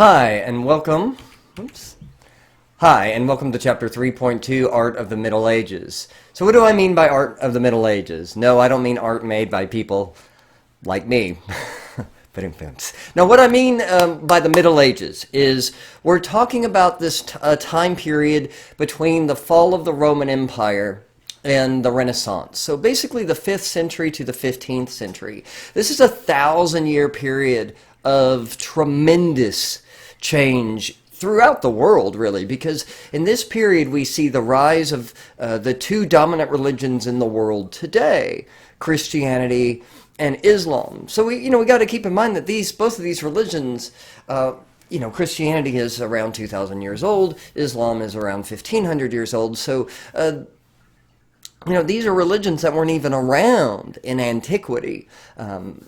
Hi, and welcome. Oops. Hi, and welcome to Chapter 3.2, Art of the Middle Ages. So what do I mean by Art of the Middle Ages? No, I don't mean art made by people like me. Now, what I mean by the Middle Ages is we're talking about this time period between the fall of the Roman Empire and the Renaissance. So basically the 5th century to the 15th century. This is a 1,000-year period of tremendous change throughout the world, really, because in this period we see the rise of the two dominant religions in the world today, Christianity and Islam. So we got to keep in mind that both of these religions, Christianity is around 2,000 years old, Islam is around 1,500 years old. So these are religions that weren't even around in antiquity,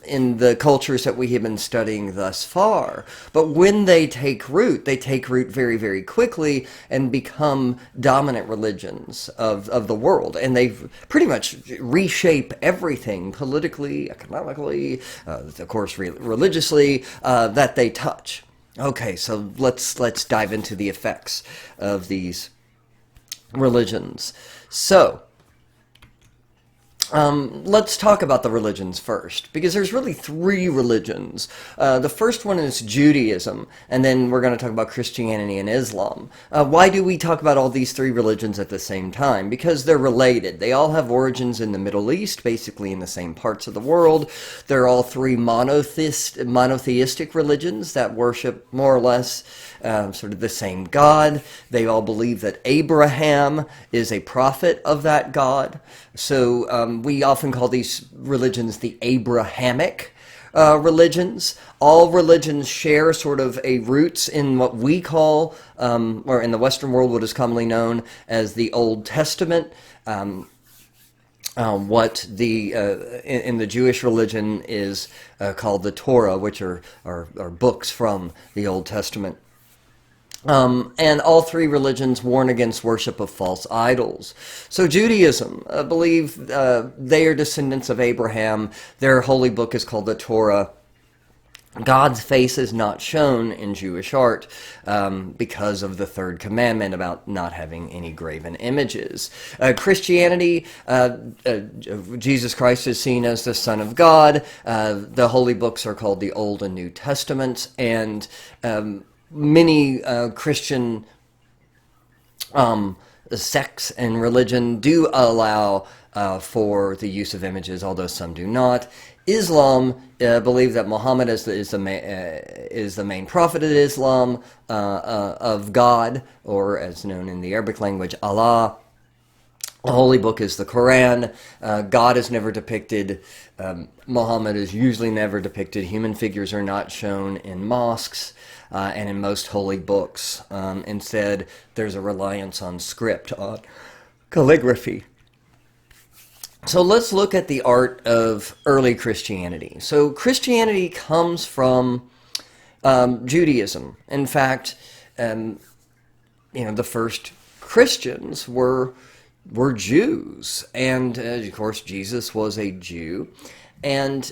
in the cultures that we have been studying thus far. But when they take root very, very quickly and become dominant religions of the world. And they pretty much reshape everything politically, economically, of course, religiously, that they touch. Okay, so let's dive into the effects of these religions. So, let's talk about the religions first, because there's really three religions. The first one is Judaism, and then we're going to talk about Christianity and Islam. Why do we talk about all these three religions at the same time? Because they're related. They all have origins in the Middle East, basically in the same parts of the world. They're all three monotheistic religions that worship more or less sort of the same God. They all believe that Abraham is a prophet of that God. So we often call these religions the Abrahamic religions. All religions share sort of a roots in what we call, or in the Western world, what is commonly known as the Old Testament. What in the Jewish religion is called the Torah, which are books from the Old Testament. And all three religions warn against worship of false idols. So Judaism, believe they are descendants of Abraham. Their holy book is called the Torah. God's face is not shown in Jewish art because of the third commandment about not having any graven images. Christianity, Jesus Christ is seen as the Son of God. The holy books are called the Old and New Testaments, and many Christian sects and religion do allow for the use of images, although some do not. Islam believe that Muhammad is the main prophet of Islam, of God, or as known in the Arabic language, Allah. The holy book is the Quran. God is never depicted. Muhammad is usually never depicted. Human figures are not shown in mosques and in most holy books. Instead, there's a reliance on script, on calligraphy. So let's look at the art of early Christianity. So Christianity comes from Judaism. In fact, the first Christians were Jews, and of course Jesus was a Jew, and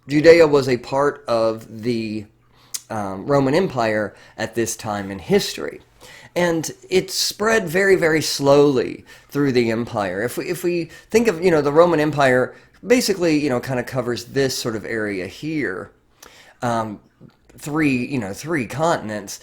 Judea was a part of the Roman Empire at this time in history, and it spread very, very slowly through the empire. If we think of the Roman Empire, basically kind of covers this sort of area here, three continents.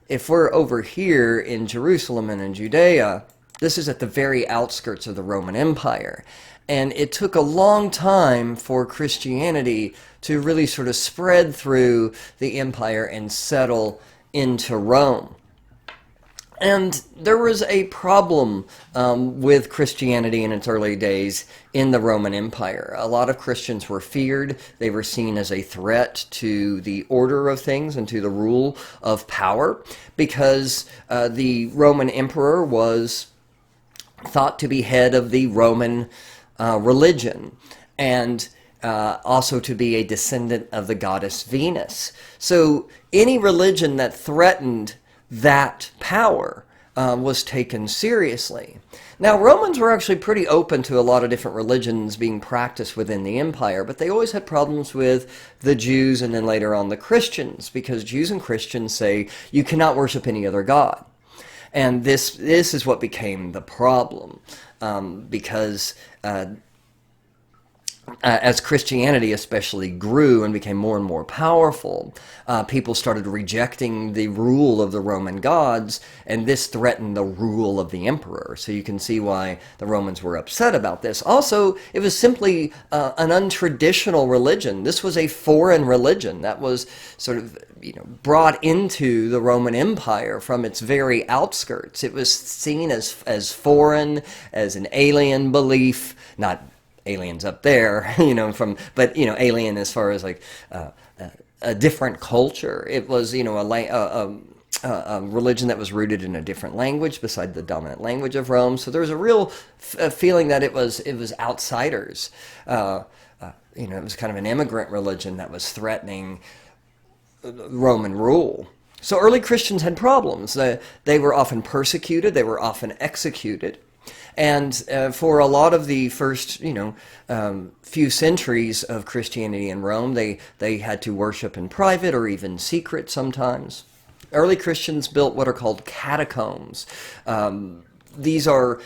If we're over here in Jerusalem and in Judea, this is at the very outskirts of the Roman Empire. And it took a long time for Christianity to really sort of spread through the empire and settle into Rome. And there was a problem with Christianity in its early days in the Roman Empire. A lot of Christians were feared. They were seen as a threat to the order of things and to the rule of power, because the Roman emperor was thought to be head of the Roman religion, and also to be a descendant of the goddess Venus. So any religion that threatened that power was taken seriously. Now, Romans were actually pretty open to a lot of different religions being practiced within the empire, but they always had problems with the Jews and then later on the Christians, because Jews and Christians say you cannot worship any other god. And this is what became the problem, because as Christianity especially grew and became more and more powerful, people started rejecting the rule of the Roman gods, and this threatened the rule of the emperor. So you can see why the Romans were upset about this. Also, it was simply an untraditional religion. This was a foreign religion that was sort of brought into the Roman Empire from its very outskirts. It was seen as foreign, as an alien belief, not aliens up there, but alien as far as like a different culture. It was, a religion that was rooted in a different language beside the dominant language of Rome. So there was a real feeling that it was outsiders. It was kind of an immigrant religion that was threatening Roman rule. So early Christians had problems. They were often persecuted. They were often executed. And for a lot of the first, few centuries of Christianity in Rome, they had to worship in private or even secret sometimes. Early Christians built what are called catacombs. These are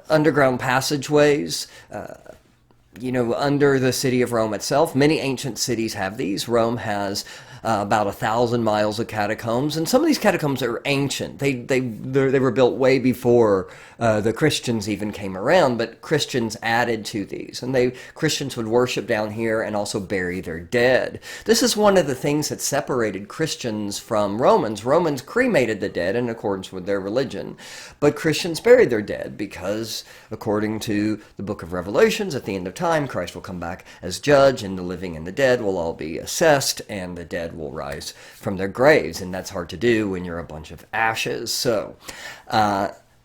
underground passageways, under the city of Rome itself. Many ancient cities have these. Rome has about 1,000 miles of catacombs, and some of these catacombs are ancient. They were built way before the Christians even came around, but Christians added to these, and Christians would worship down here and also bury their dead. This is one of the things that separated Christians from Romans. Romans cremated the dead in accordance with their religion, but Christians buried their dead because, according to the book of Revelations, at the end of time, Christ will come back as judge, and the living and the dead will all be assessed, and the dead will rise from their graves, and that's hard to do when you're a bunch of ashes. So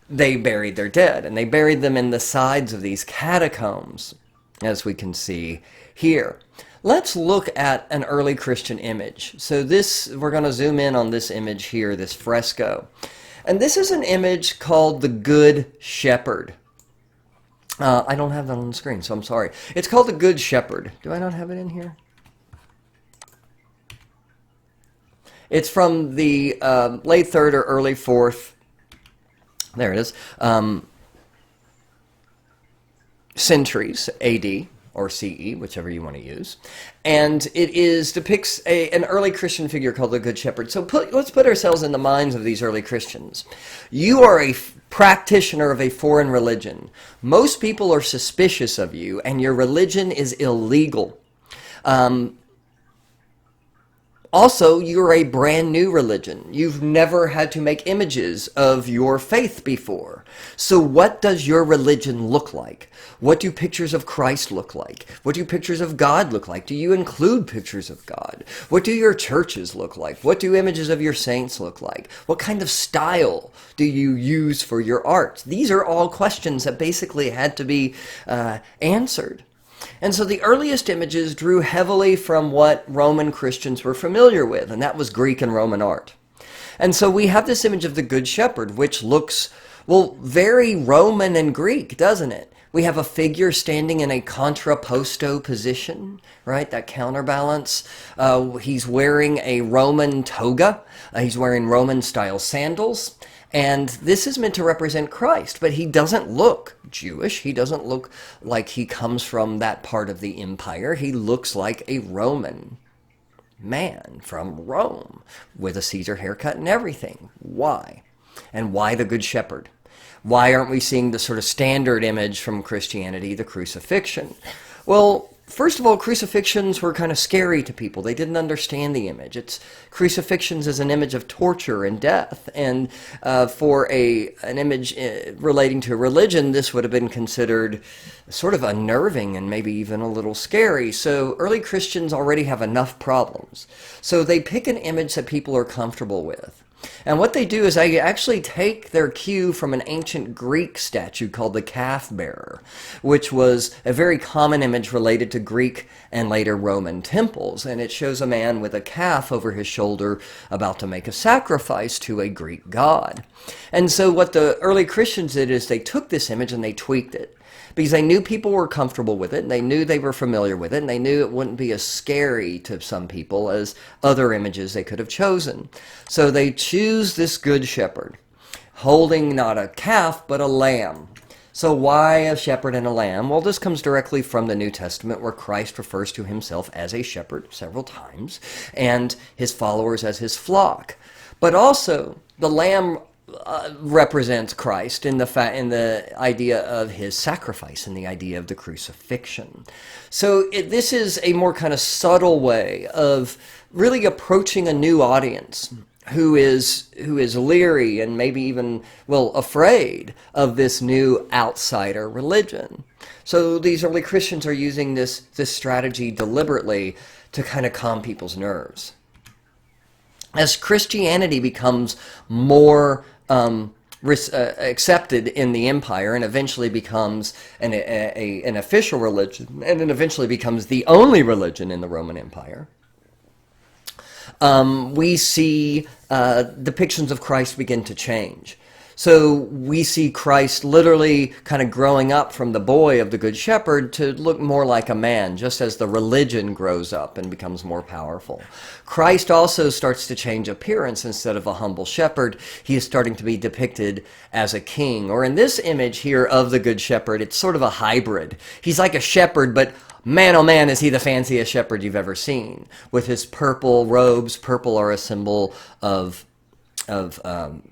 they buried their dead, and they buried them in the sides of these catacombs, as we can see here. Let's look at an early Christian image. So we're going to zoom in on this image here, this fresco. And this is an image called the Good Shepherd. I don't have that on the screen, so I'm sorry. It's called the Good Shepherd. Do I not have it in here? It's from the late 3rd or early 4th, there it is, centuries AD or CE, whichever you want to use. And it depicts an early Christian figure called the Good Shepherd. So let's put ourselves in the minds of these early Christians. You are a practitioner of a foreign religion. Most people are suspicious of you, and your religion is illegal. Also, you're a brand new religion. You've never had to make images of your faith before. So what does your religion look like? What do pictures of Christ look like? What do pictures of God look like? Do you include pictures of God? What do your churches look like? What do images of your saints look like? What kind of style do you use for your art? These are all questions that basically had to be answered. And so the earliest images drew heavily from what Roman Christians were familiar with, and that was Greek and Roman art. And so we have this image of the Good Shepherd, which looks, very Roman and Greek, doesn't it? We have a figure standing in a contrapposto position, right? That counterbalance. He's wearing a Roman toga. He's wearing Roman-style sandals. And this is meant to represent Christ, but he doesn't look Jewish. He doesn't look like he comes from that part of the empire. He looks like a Roman man from Rome with a Caesar haircut and everything. Why? And why the Good Shepherd? Why aren't we seeing the sort of standard image from Christianity, the crucifixion? Well, first of all, crucifixions were kind of scary to people. They didn't understand the image. Crucifixions is an image of torture and death, and for an image relating to religion, this would have been considered sort of unnerving and maybe even a little scary. So early Christians already have enough problems. So they pick an image that people are comfortable with. And what they do is they actually take their cue from an ancient Greek statue called the calf bearer, which was a very common image related to Greek and later Roman temples. And it shows a man with a calf over his shoulder about to make a sacrifice to a Greek god. And so what the early Christians did is they took this image and they tweaked it, because they knew people were comfortable with it, and they knew they were familiar with it, and they knew it wouldn't be as scary to some people as other images they could have chosen. So they choose this good shepherd, holding not a calf, but a lamb. So why a shepherd and a lamb? Well, this comes directly from the New Testament, where Christ refers to himself as a shepherd several times, and his followers as his flock. But also, the lamb represents Christ in the idea of his sacrifice and the idea of the crucifixion. So this is a more kind of subtle way of really approaching a new audience who is leery and maybe even, afraid of this new outsider religion. So these early Christians are using this strategy deliberately to kind of calm people's nerves. As Christianity becomes more accepted in the empire and eventually becomes an official religion, and then eventually becomes the only religion in the Roman Empire, we see depictions of Christ begin to change. So we see Christ literally kind of growing up from the boy of the Good Shepherd to look more like a man, just as the religion grows up and becomes more powerful. Christ also starts to change appearance. Instead of a humble shepherd, he is starting to be depicted as a king. Or in this image here of the Good Shepherd, it's sort of a hybrid. He's like a shepherd, but man, oh man, is he the fanciest shepherd you've ever seen. With his purple robes. Purple are a symbol of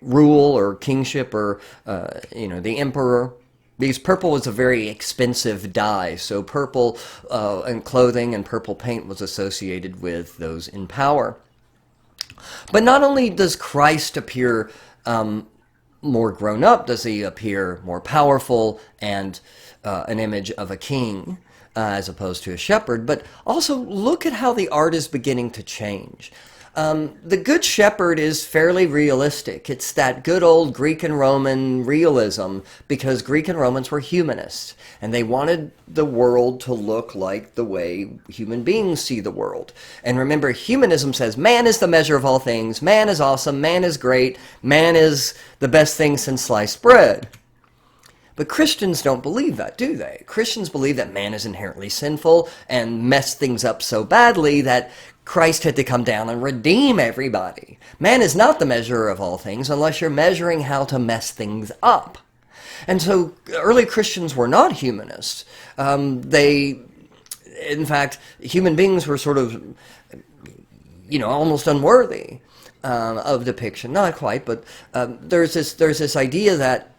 rule or kingship, or the emperor, because purple was a very expensive dye. So purple and clothing and purple paint was associated with those in power. But not only does Christ appear more grown up, does he appear more powerful and an image of a king as opposed to a shepherd, but also look at how the art is beginning to change. The Good Shepherd is fairly realistic. It's that good old Greek and Roman realism, because Greek and Romans were humanists, and they wanted the world to look like the way human beings see the world. And remember, humanism says man is the measure of all things, man is awesome, man is great, man is the best thing since sliced bread. But Christians don't believe that, do they? Christians believe that man is inherently sinful and messed things up so badly that Christ had to come down and redeem everybody. Man is not the measure of all things unless you're measuring how to mess things up. And so early Christians were not humanists. In fact, human beings were sort of, almost unworthy of depiction. Not quite, but there's this idea that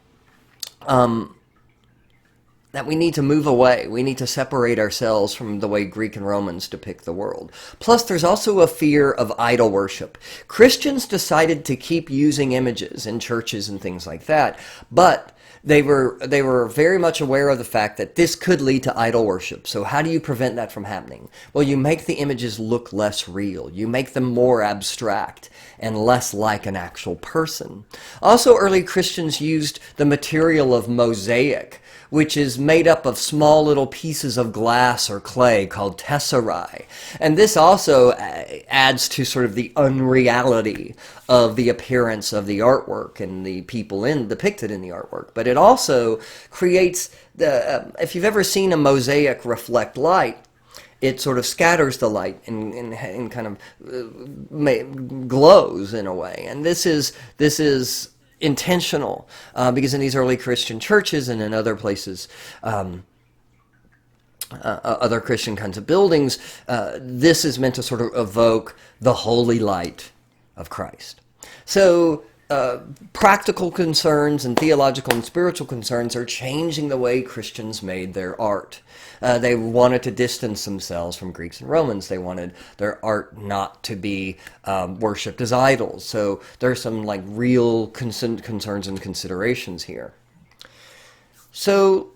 that we need to move away. We need to separate ourselves from the way Greek and Romans depict the world. Plus, there's also a fear of idol worship. Christians decided to keep using images in churches and things like that, but they were very much aware of the fact that this could lead to idol worship. So how do you prevent that from happening? Well, you make the images look less real. You make them more abstract and less like an actual person. Also, early Christians used the material of mosaic, which is made up of small little pieces of glass or clay called tesserae. And this also adds to sort of the unreality of the appearance of the artwork and the people depicted in the artwork. But it also creates, if you've ever seen a mosaic reflect light, it sort of scatters the light and kind of glows in a way. And this is intentional, because in these early Christian churches and in other places, other Christian kinds of buildings, this is meant to sort of evoke the holy light of Christ. So practical concerns and theological and spiritual concerns are changing the way Christians made their art. They wanted to distance themselves from Greeks and Romans. They wanted their art not to be worshipped as idols. So there are some real concerns and considerations here. So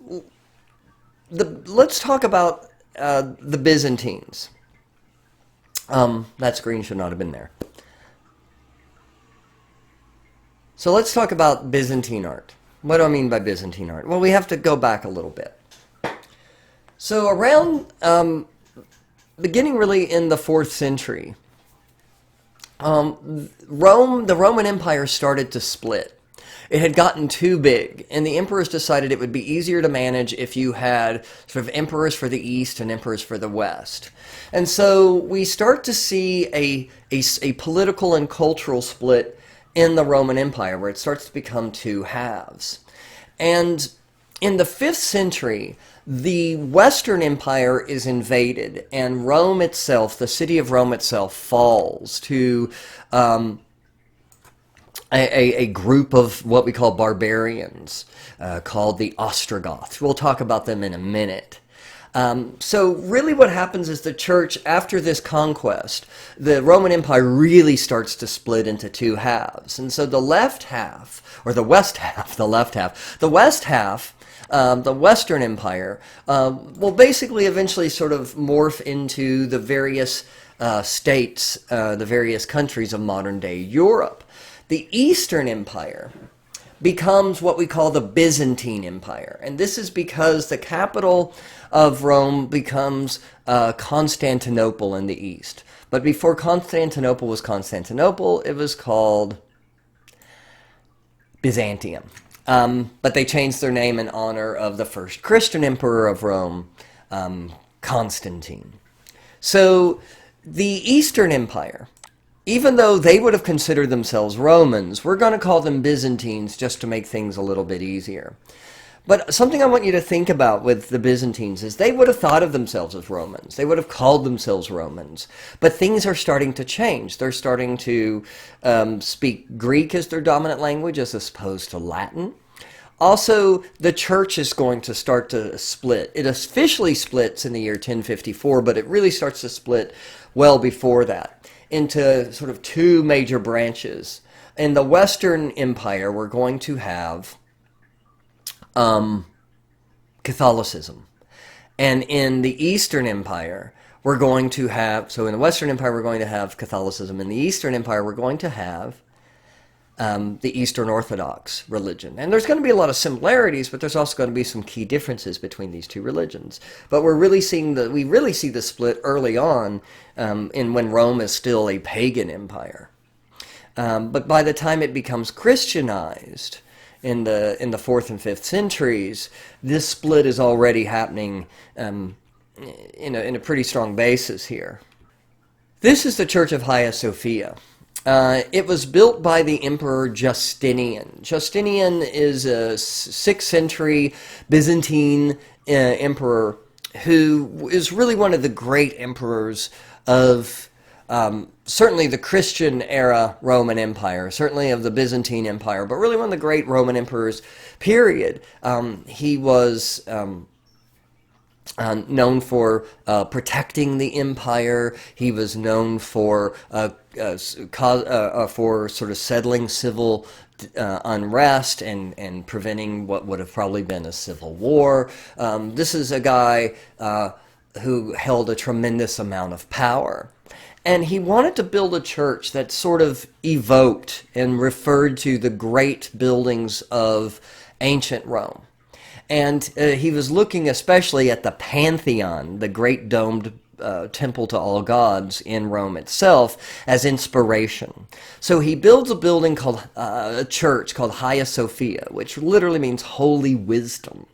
let's talk about the Byzantines. That screen should not have been there. So let's talk about Byzantine art. What do I mean by Byzantine art? Well, we have to go back a little bit. So around, beginning really in the 4th century, the Roman Empire started to split. It had gotten too big, and the emperors decided it would be easier to manage if you had sort of emperors for the East and emperors for the West. And so we start to see a political and cultural split in the Roman Empire, where it starts to become two halves. And in the 5th century, the Western Empire is invaded, and Rome itself, the city of Rome itself, falls to a group of what we call barbarians called the Ostrogoths. We'll talk about them in a minute. So really what happens is the church, after this conquest, the Roman Empire really starts to split into two halves. And so the left half, or the west half, the west half, the Western Empire, will basically eventually sort of morph into the various states, the various countries of modern-day Europe. The Eastern Empire becomes what we call the Byzantine Empire. And this is because the capital of Rome becomes Constantinople in the east. But before Constantinople was Constantinople, it was called Byzantium. But they changed their name in honor of the first Christian emperor of Rome, Constantine. So the Eastern Empire, even though they would have considered themselves Romans, we're going to call them Byzantines just to make things a little bit easier. But something I want you to think about with the Byzantines is they would have thought of themselves as Romans. They would have called themselves Romans. But things are starting to change. They're starting to speak Greek as their dominant language as opposed to Latin. Also, the church is going to start to split. It officially splits in the year 1054, but it really starts to split well before that into sort of two major branches. In the Western Empire, we're going to have Catholicism. And in the Eastern Empire, we're going to have, so in the Western Empire, we're going to have Catholicism. In the Eastern Empire, we're going to have the Eastern Orthodox religion. And there's going to be a lot of similarities, but there's also going to be some key differences between these two religions. But we really see the split early on in when Rome is still a pagan empire. But by the time it becomes Christianized in the 4th and 5th centuries, this split is already happening in a pretty strong basis here. This is the Church of Hagia Sophia. It was built by the Emperor Justinian. Justinian is a 6th century Byzantine emperor who is really one of the great emperors of certainly the Christian era Roman Empire, certainly of the Byzantine Empire, but really one of the great Roman emperors, period. He was known for protecting the empire. He was known for sort of settling civil unrest and preventing what would have probably been a civil war. This is a guy who held a tremendous amount of power. And he wanted to build a church that sort of evoked and referred to the great buildings of ancient Rome. And he was looking especially at the Pantheon, the great domed temple to all gods in Rome itself, as inspiration. So he builds a building called a church called Hagia Sophia, which literally means holy wisdom.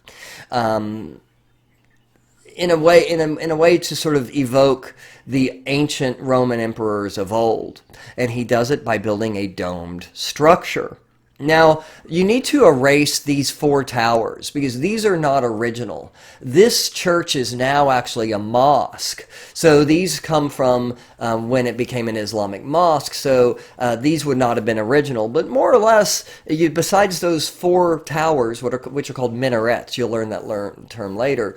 In a way to sort of evoke the ancient Roman emperors of old. And he does it by building a domed structure. Now, you need to erase these 4 towers because these are not original. This church is now actually a mosque. So these come from when it became an Islamic mosque. So these would not have been original. But more or less, besides those 4 towers, which are called minarets, you'll learn that term later,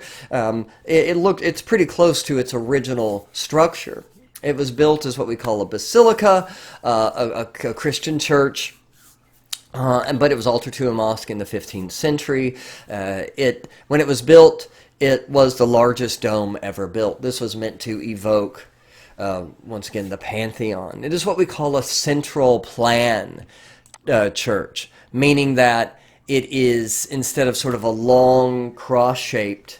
it's pretty close to its original structure. It was built as what we call a basilica, a Christian church. But it was altered to a mosque in the 15th century. When it was built, it was the largest dome ever built. This was meant to evoke, once again, the Pantheon. It is what we call a central plan church, meaning that it is, instead of sort of a long cross-shaped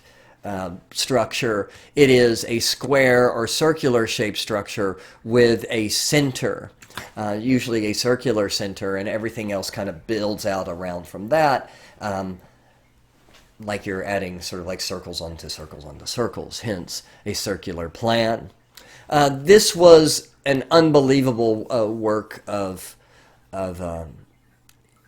structure, it is a square or circular shaped structure with a center, usually a circular center, and everything else kind of builds out around from that, like you're adding sort of like circles onto circles onto circles, hence a circular plan. This was an unbelievable work of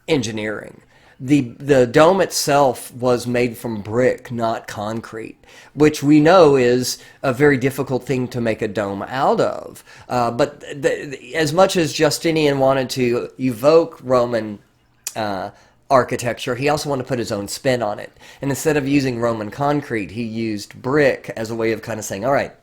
engineering. The dome itself was made from brick, not concrete, which we know is a very difficult thing to make a dome out of. But as much as Justinian wanted to evoke Roman architecture, he also wanted to put his own spin on it. And instead of using Roman concrete, he used brick as a way of kind of saying, all right,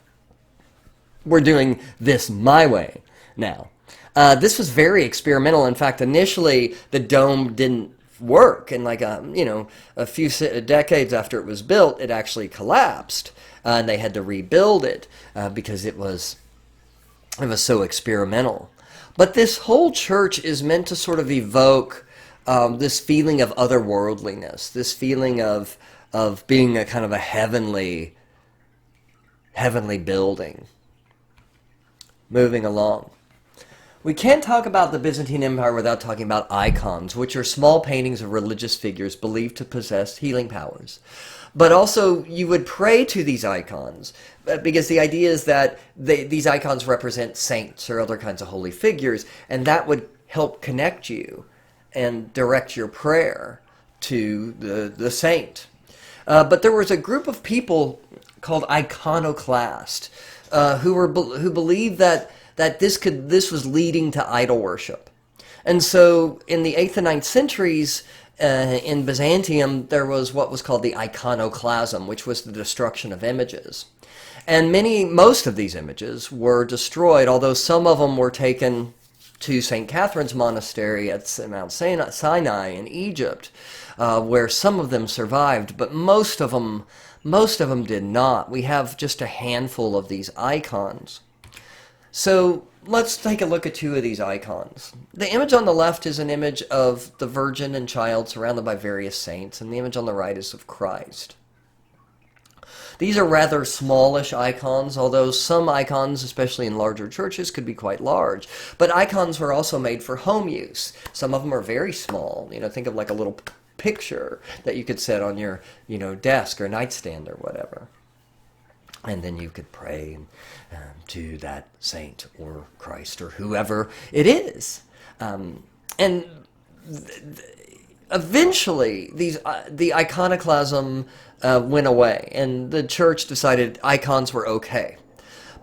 we're doing this my way now. This was very experimental. In fact, initially, the dome didn't work, and like a few decades after it was built, it actually collapsed, and they had to rebuild it because it was so experimental. But this whole church is meant to sort of evoke this feeling of otherworldliness, this feeling of being a kind of a heavenly building. Moving along. We can't talk about the Byzantine Empire without talking about icons, which are small paintings of religious figures believed to possess healing powers. But also, you would pray to these icons, because the idea is that these icons represent saints or other kinds of holy figures, and that would help connect you and direct your prayer to the saint. But there was a group of people called iconoclast who believed that this was leading to idol worship. And so in the 8th and 9th centuries in Byzantium, there was what was called the iconoclasm, which was the destruction of images. And most of these images were destroyed, although some of them were taken to St. Catherine's Monastery at Mount Sinai in Egypt, where some of them survived, but most of them did not. We have just a handful of these icons. So let's take a look at two of these icons. The image on the left is an image of the Virgin and Child surrounded by various saints, and the image on the right is of Christ. These are rather smallish icons, although some icons, especially in larger churches, could be quite large. But icons were also made for home use. Some of them are very small. Think of like a little picture that you could set on your, desk or nightstand or whatever. And then you could pray to that saint or Christ or whoever it is. Eventually, the iconoclasm went away, and the church decided icons were okay.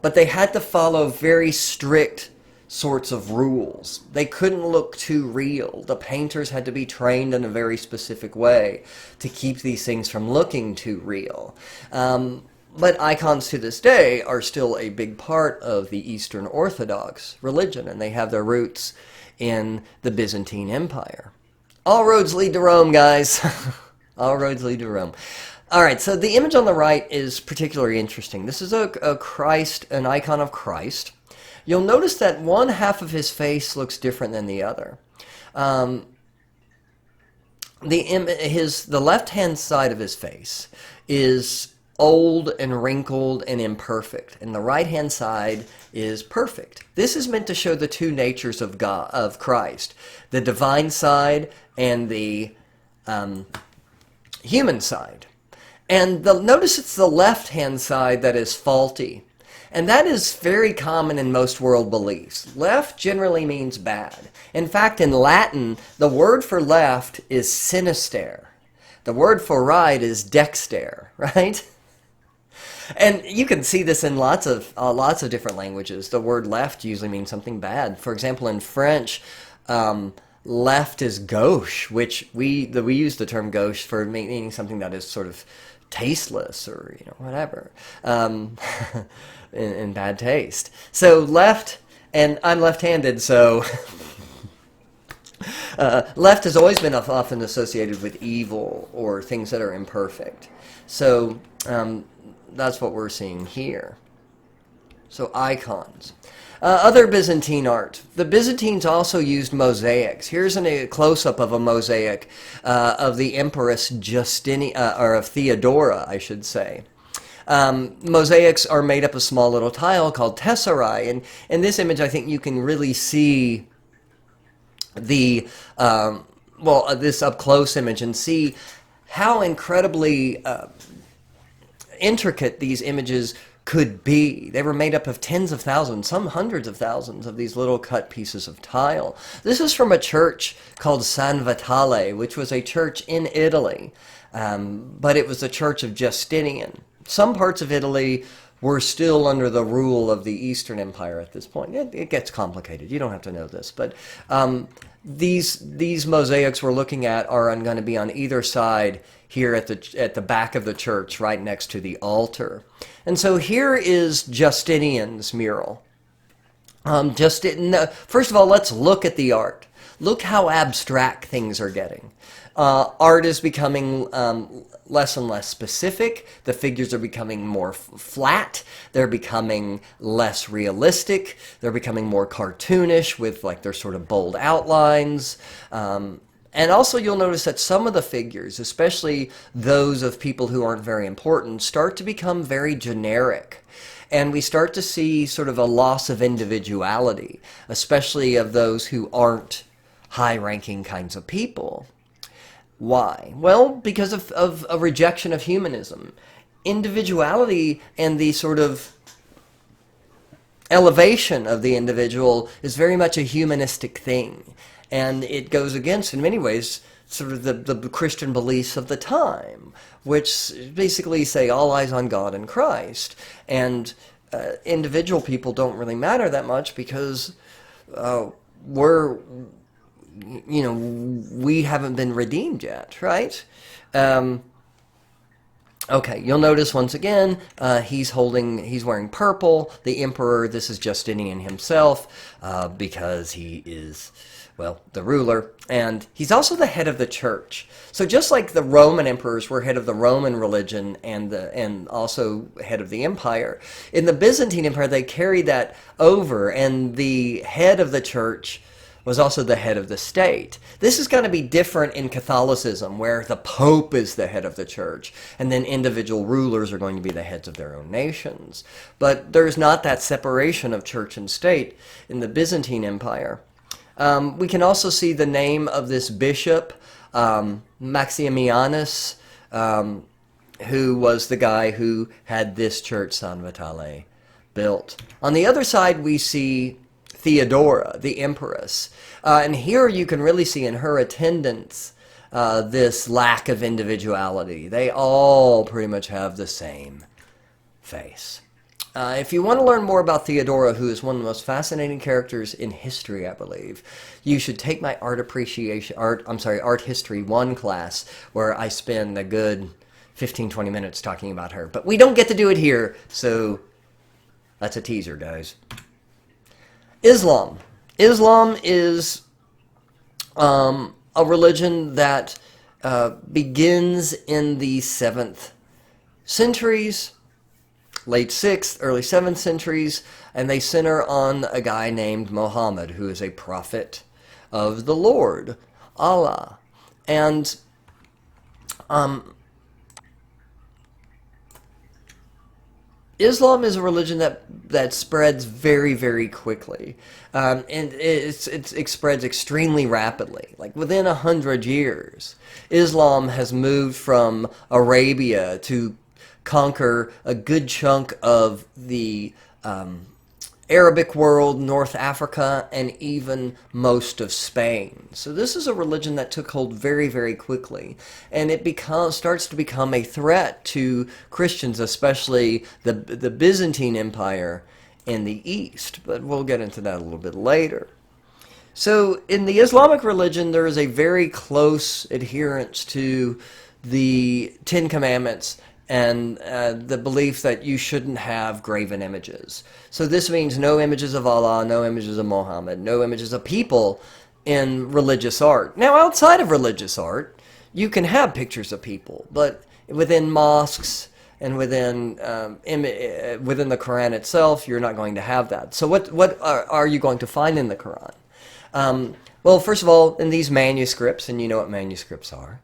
But they had to follow very strict sorts of rules. They couldn't look too real. The painters had to be trained in a very specific way to keep these things from looking too real. But icons to this day are still a big part of the Eastern Orthodox religion, and they have their roots in the Byzantine Empire. All roads lead to Rome, guys. All roads lead to Rome. All right, so the image on the right is particularly interesting. This is a Christ, an icon of Christ. You'll notice that one half of his face looks different than the other. The left-hand side of his face is old and wrinkled and imperfect, and the right-hand side is perfect. This is meant to show the two natures of God, of Christ, the divine side and the human side. And notice it's the left-hand side that is faulty, and that is very common in most world beliefs. Left generally means bad. In fact, in Latin, the word for left is sinister. The word for right is dexter, right? And you can see this in lots of different languages. The word left usually means something bad. For example, in French, left is gauche, which we use the term gauche for meaning something that is sort of tasteless or whatever, in bad taste. So left, and I'm left-handed, so left has always been often associated with evil or things that are imperfect. So that's what we're seeing here. So icons. Other Byzantine art. The Byzantines also used mosaics. Here's a close-up of a mosaic of the Empress Justinian, or of Theodora, I should say. Mosaics are made up of small little tile called tesserae, and in this image I think you can really see the, this up-close image and see how incredibly intricate these images could be. They were made up of tens of thousands, some hundreds of thousands of these little cut pieces of tile. This is from a church called San Vitale, which was a church in Italy, but it was the church of Justinian. Some parts of Italy were still under the rule of the Eastern Empire at this point. It gets complicated. You don't have to know this, but these mosaics we're looking at are going to be on either side here at the back of the church, right next to the altar. And so here is Justinian's mural. First of all, let's look at the art. Look how abstract things are getting. Art is becoming less and less specific. The figures are becoming more flat. They're becoming less realistic. They're becoming more cartoonish with like their sort of bold outlines. And also you'll notice that some of the figures, especially those of people who aren't very important, start to become very generic. And we start to see sort of a loss of individuality, especially of those who aren't high-ranking kinds of people. Why? Well, because of a rejection of humanism. Individuality and the sort of elevation of the individual is very much a humanistic thing. And it goes against, in many ways, sort of the Christian beliefs of the time, which basically say all eyes on God and Christ. And individual people don't really matter that much because we haven't been redeemed yet, right? Okay, you'll notice once again, he's wearing purple. The emperor, this is Justinian himself, because he is, well, the ruler, and he's also the head of the church. So just like the Roman emperors were head of the Roman religion and also head of the empire, in the Byzantine Empire they carried that over, and the head of the church was also the head of the state. This is going to be different in Catholicism, where the Pope is the head of the church, and then individual rulers are going to be the heads of their own nations. But there's not that separation of church and state in the Byzantine Empire. We can also see the name of this bishop, Maximianus, who was the guy who had this church, San Vitale, built. On the other side, we see Theodora, the empress. And here you can really see in her attendants this lack of individuality. They all pretty much have the same face. If you want to learn more about Theodora, who is one of the most fascinating characters in history, I believe, you should take my Art History 1 class, where I spend a good 15-20 minutes talking about her. But we don't get to do it here, so that's a teaser, guys. Islam. Islam is a religion that begins in the 7th centuries, late 6th, early 7th centuries, and they center on a guy named Muhammad, who is a prophet of the Lord, Allah. And Islam is a religion that spreads very, very quickly, and it spreads extremely rapidly. Like within 100 years, Islam has moved from Arabia to conquer a good chunk of the Arabic world, North Africa, and even most of Spain. So this is a religion that took hold very, very quickly, and it starts to become a threat to Christians, especially the Byzantine Empire in the East. But we'll get into that a little bit later. So in the Islamic religion, there is a very close adherence to the Ten Commandments and the belief that you shouldn't have graven images. So this means no images of Allah, no images of Muhammad, no images of people in religious art. Now, outside of religious art, you can have pictures of people, but within mosques and within within the Quran itself, you're not going to have that. So what are you going to find in the Quran? Well, first of all, in these manuscripts, and you know what manuscripts are,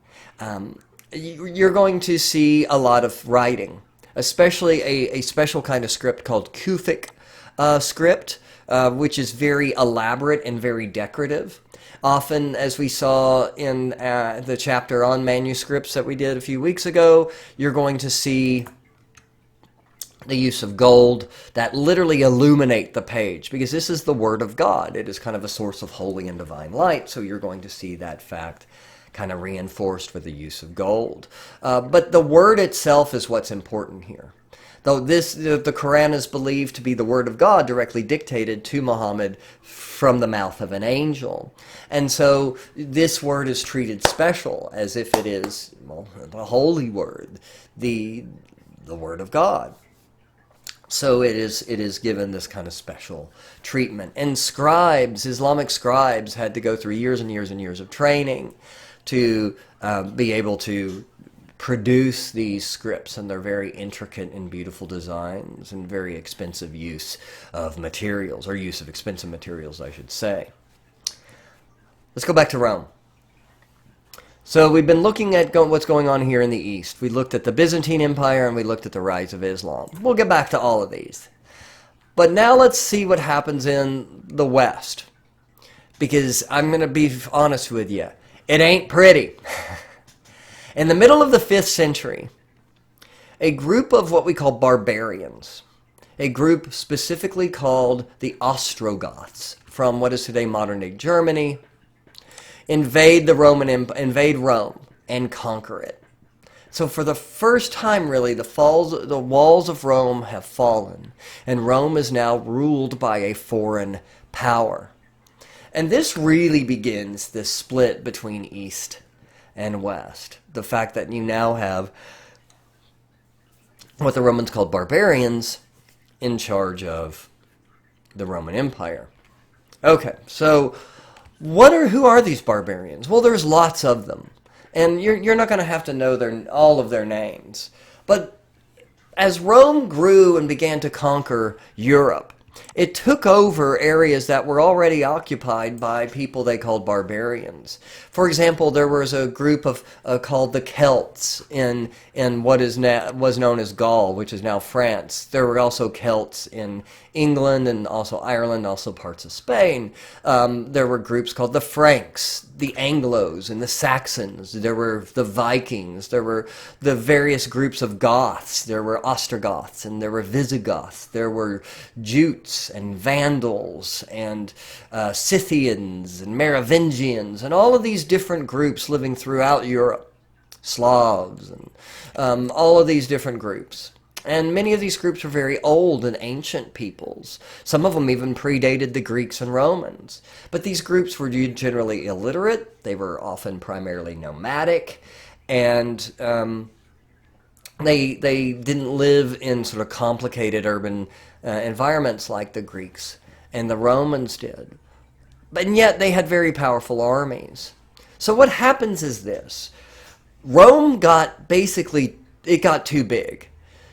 you're going to see a lot of writing, especially a special kind of script called Kufic script, which is very elaborate and very decorative. Often, as we saw in the chapter on manuscripts that we did a few weeks ago, you're going to see the use of gold that literally illuminate the page, because this is the Word of God. It is kind of a source of holy and divine light, so you're going to see that fact kind of reinforced with the use of gold. But the Word itself is what's important here. Though the Quran is believed to be the Word of God directly dictated to Muhammad from the mouth of an angel. And so this word is treated special, as if it is, well, the holy word, the Word of God. So it is given this kind of special treatment. And scribes, Islamic scribes, had to go through years and years and years of training to be able to produce these scripts, and they're very intricate and beautiful designs and very expensive use of materials, or use of expensive materials, I should say. Let's go back to Rome. So we've been looking at what's going on here in the East. We looked at the Byzantine Empire and we looked at the rise of Islam. We'll get back to all of these. But now let's see what happens in the West. Because I'm going to be honest with you, it ain't pretty. In the middle of the 5th century, a group of what we call barbarians, a group specifically called the Ostrogoths, from what is today modern-day Germany, invade Rome and conquer it. So for the first time, really, the walls of Rome have fallen, and Rome is now ruled by a foreign power. And this really begins this split between East and West. The fact that you now have what the Romans called barbarians in charge of the Roman Empire. Okay, so who are these barbarians? Well, there's lots of them. And you're not going to have to know all of their names. But as Rome grew and began to conquer Europe, it took over areas that were already occupied by people they called barbarians. For example, there was a group of called the Celts in what was known as Gaul, which is now France. There were also Celts in England and also Ireland, also parts of Spain. There were groups called the Franks, the Anglos, and the Saxons. There were the Vikings. There were the various groups of Goths. There were Ostrogoths, and there were Visigoths. There were Jutes and Vandals and Scythians and Merovingians, and all of these different groups living throughout Europe. Slavs and all of these different groups. And many of these groups were very old and ancient peoples. Some of them even predated the Greeks and Romans. But these groups were generally illiterate. They were often primarily nomadic. And they didn't live in sort of complicated urban environments like the Greeks and the Romans did. And yet they had very powerful armies. So what happens is this. Rome got too big.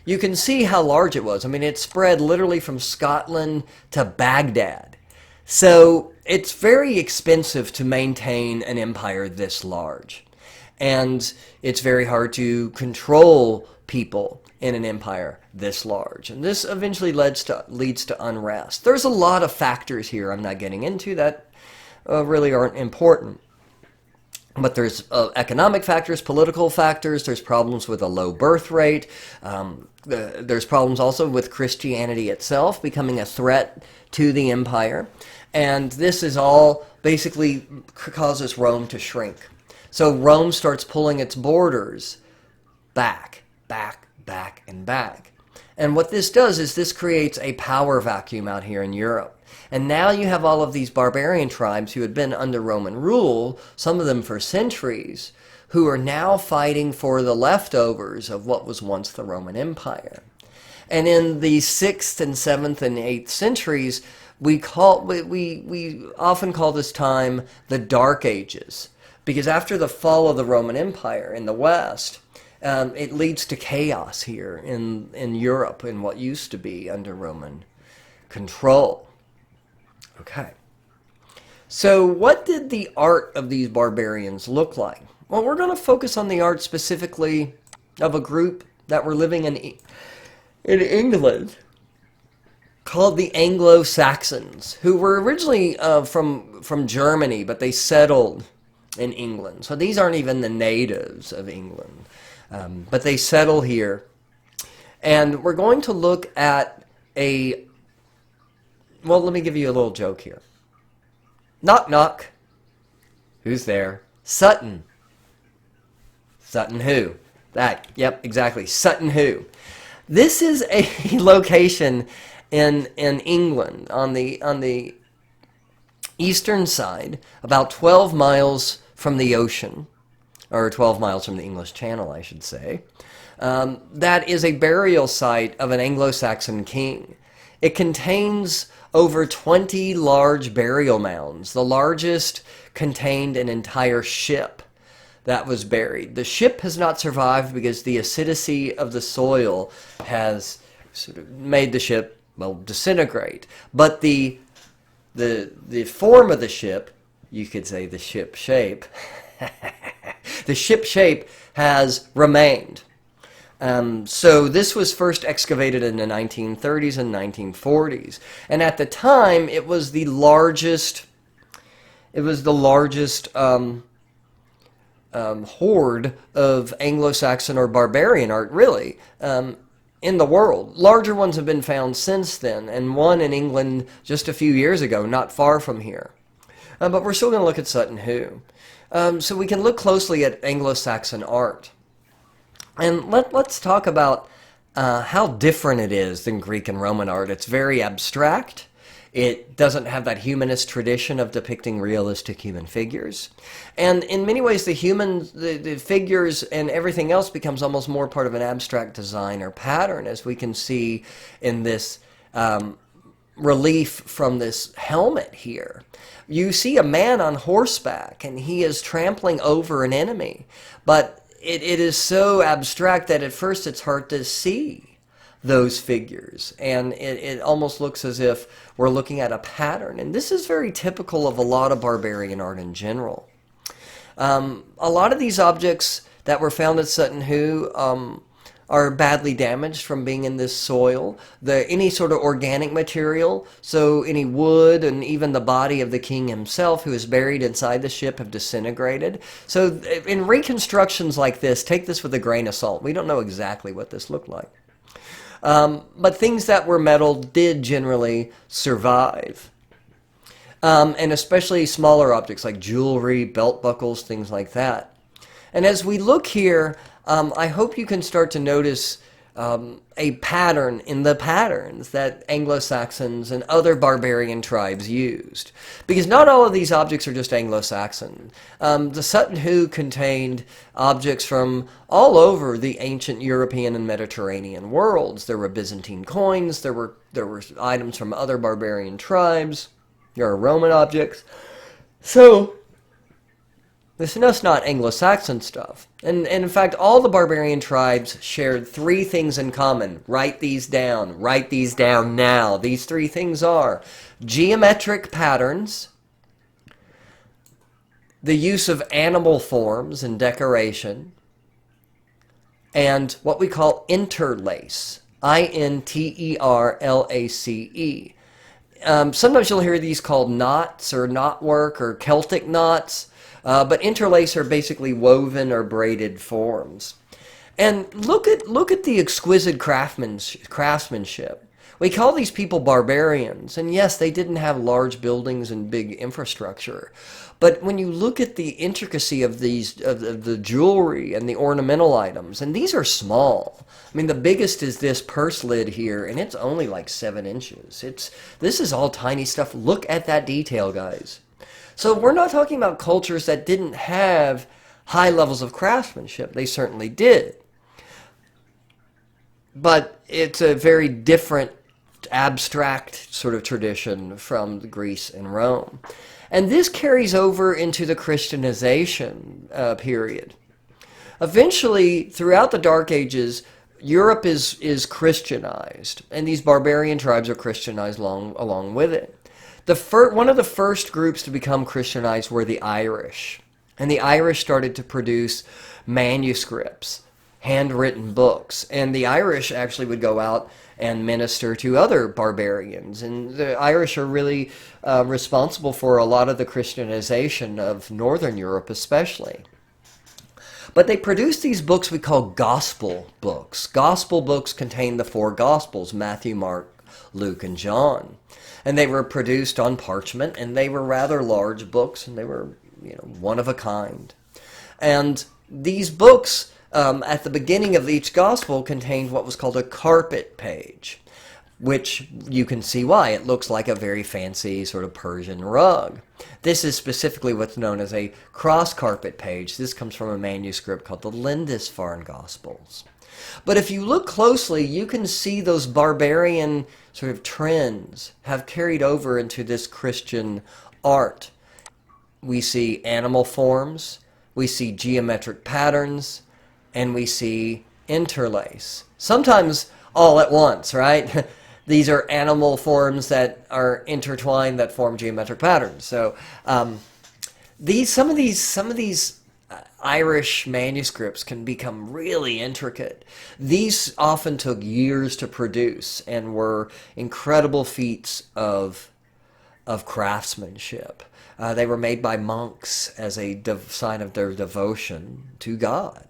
You can see how large it was. I mean, it spread literally from Scotland to Baghdad. So it's very expensive to maintain an empire this large. And it's very hard to control people in an empire this large. And this eventually leads to unrest. There's a lot of factors here I'm not getting into that really aren't important. But there's economic factors, political factors, there's problems with a low birth rate, there's problems also with Christianity itself becoming a threat to the empire, and this is all basically causes Rome to shrink. So Rome starts pulling its borders back, and back. And what this does is this creates a power vacuum out here in Europe. And now you have all of these barbarian tribes who had been under Roman rule, some of them for centuries, who are now fighting for the leftovers of what was once the Roman Empire. And in the 6th and 7th and 8th centuries, we often call this time the Dark Ages. Because after the fall of the Roman Empire in the West, It leads to chaos here in Europe in what used to be under Roman control. Okay. So what did the art of these barbarians look like? Well, we're going to focus on the art specifically of a group that were living in England called the Anglo-Saxons, who were originally from Germany, but they settled in England. So these aren't even the natives of England, but they settle here. And we're going to look at well, let me give you a little joke here. Knock, knock. Who's there? Sutton. Sutton who? That, yep, exactly. Sutton Hoo. This is a location in England on the eastern side, about 12 miles from the ocean, or 12 miles from the English Channel, I should say. That is a burial site of an Anglo-Saxon king. It contains over 20 large burial mounds. The largest contained an entire ship that was buried. The ship has not survived because the acidity of the soil has sort of made the ship, well, disintegrate. But the form of the ship, you could say the ship shape, the ship shape has remained. So this was first excavated in the 1930s and 1940s. And at the time, it was the largest horde of Anglo-Saxon or barbarian art, really, in the world. Larger ones have been found since then, and one in England just a few years ago, not far from here. But we're still going to look at Sutton Hoo. So we can look closely at Anglo-Saxon art. And let's talk about how different it is than Greek and Roman art. It's very abstract. It doesn't have that humanist tradition of depicting realistic human figures. And in many ways, the figures and everything else becomes almost more part of an abstract design or pattern, as we can see in this relief from this helmet here. You see a man on horseback, and he is trampling over an enemy. But it is so abstract that at first it's hard to see those figures, and it almost looks as if we're looking at a pattern. And this is very typical of a lot of barbarian art in general. A lot of these objects that were found at Sutton Hoo are badly damaged from being in this soil. Any sort of organic material, so any wood and even the body of the king himself who is buried inside the ship have disintegrated. So in reconstructions like this, take this with a grain of salt. We don't know exactly what this looked like. But things that were metal did generally survive. And especially smaller objects like jewelry, belt buckles, things like that. And as we look here, I hope you can start to notice a pattern in the patterns that Anglo-Saxons and other barbarian tribes used. Because not all of these objects are just Anglo-Saxon. The Sutton Hoo contained objects from all over the ancient European and Mediterranean worlds. There were Byzantine coins, there were items from other barbarian tribes, there are Roman objects. So this is not Anglo-Saxon stuff. And in fact, all the barbarian tribes shared three things in common. Write these down. Write these down now. These three things are geometric patterns, the use of animal forms in decoration, and what we call interlace. I-N-T-E-R-L-A-C-E. Sometimes you'll hear these called knots or knotwork or Celtic knots. But interlace are basically woven or braided forms. And look at the exquisite craftsmanship. We call these people barbarians, and yes, they didn't have large buildings and big infrastructure. But when you look at the intricacy of the jewelry and the ornamental items, and these are small. I mean, the biggest is this purse lid here, and it's only like 7 inches. This is all tiny stuff. Look at that detail, guys. So we're not talking about cultures that didn't have high levels of craftsmanship. They certainly did. But it's a very different abstract sort of tradition from Greece and Rome. And this carries over into the Christianization period. Eventually, throughout the Dark Ages, Europe is Christianized, and these barbarian tribes are Christianized along with it. One of the first groups to become Christianized were the Irish, and the Irish started to produce manuscripts, handwritten books, and the Irish actually would go out and minister to other barbarians, and the Irish are really responsible for a lot of the Christianization of Northern Europe especially. But they produced these books we call gospel books. Gospel books contain the four gospels: Matthew, Mark, Luke, and John. And they were produced on parchment, and they were rather large books, and they were, one of a kind. And these books, at the beginning of each gospel, contained what was called a carpet page, which you can see why. It looks like a very fancy sort of Persian rug. This is specifically what's known as a cross carpet page. This comes from a manuscript called the Lindisfarne Gospels. But if you look closely, you can see those barbarian sort of trends have carried over into this Christian art. We see animal forms, we see geometric patterns, and we see interlace. Sometimes all at once, right? These are animal forms that are intertwined that form geometric patterns. So some of these Irish manuscripts can become really intricate. These often took years to produce and were incredible feats of craftsmanship. They were made by monks as a sign of their devotion to God.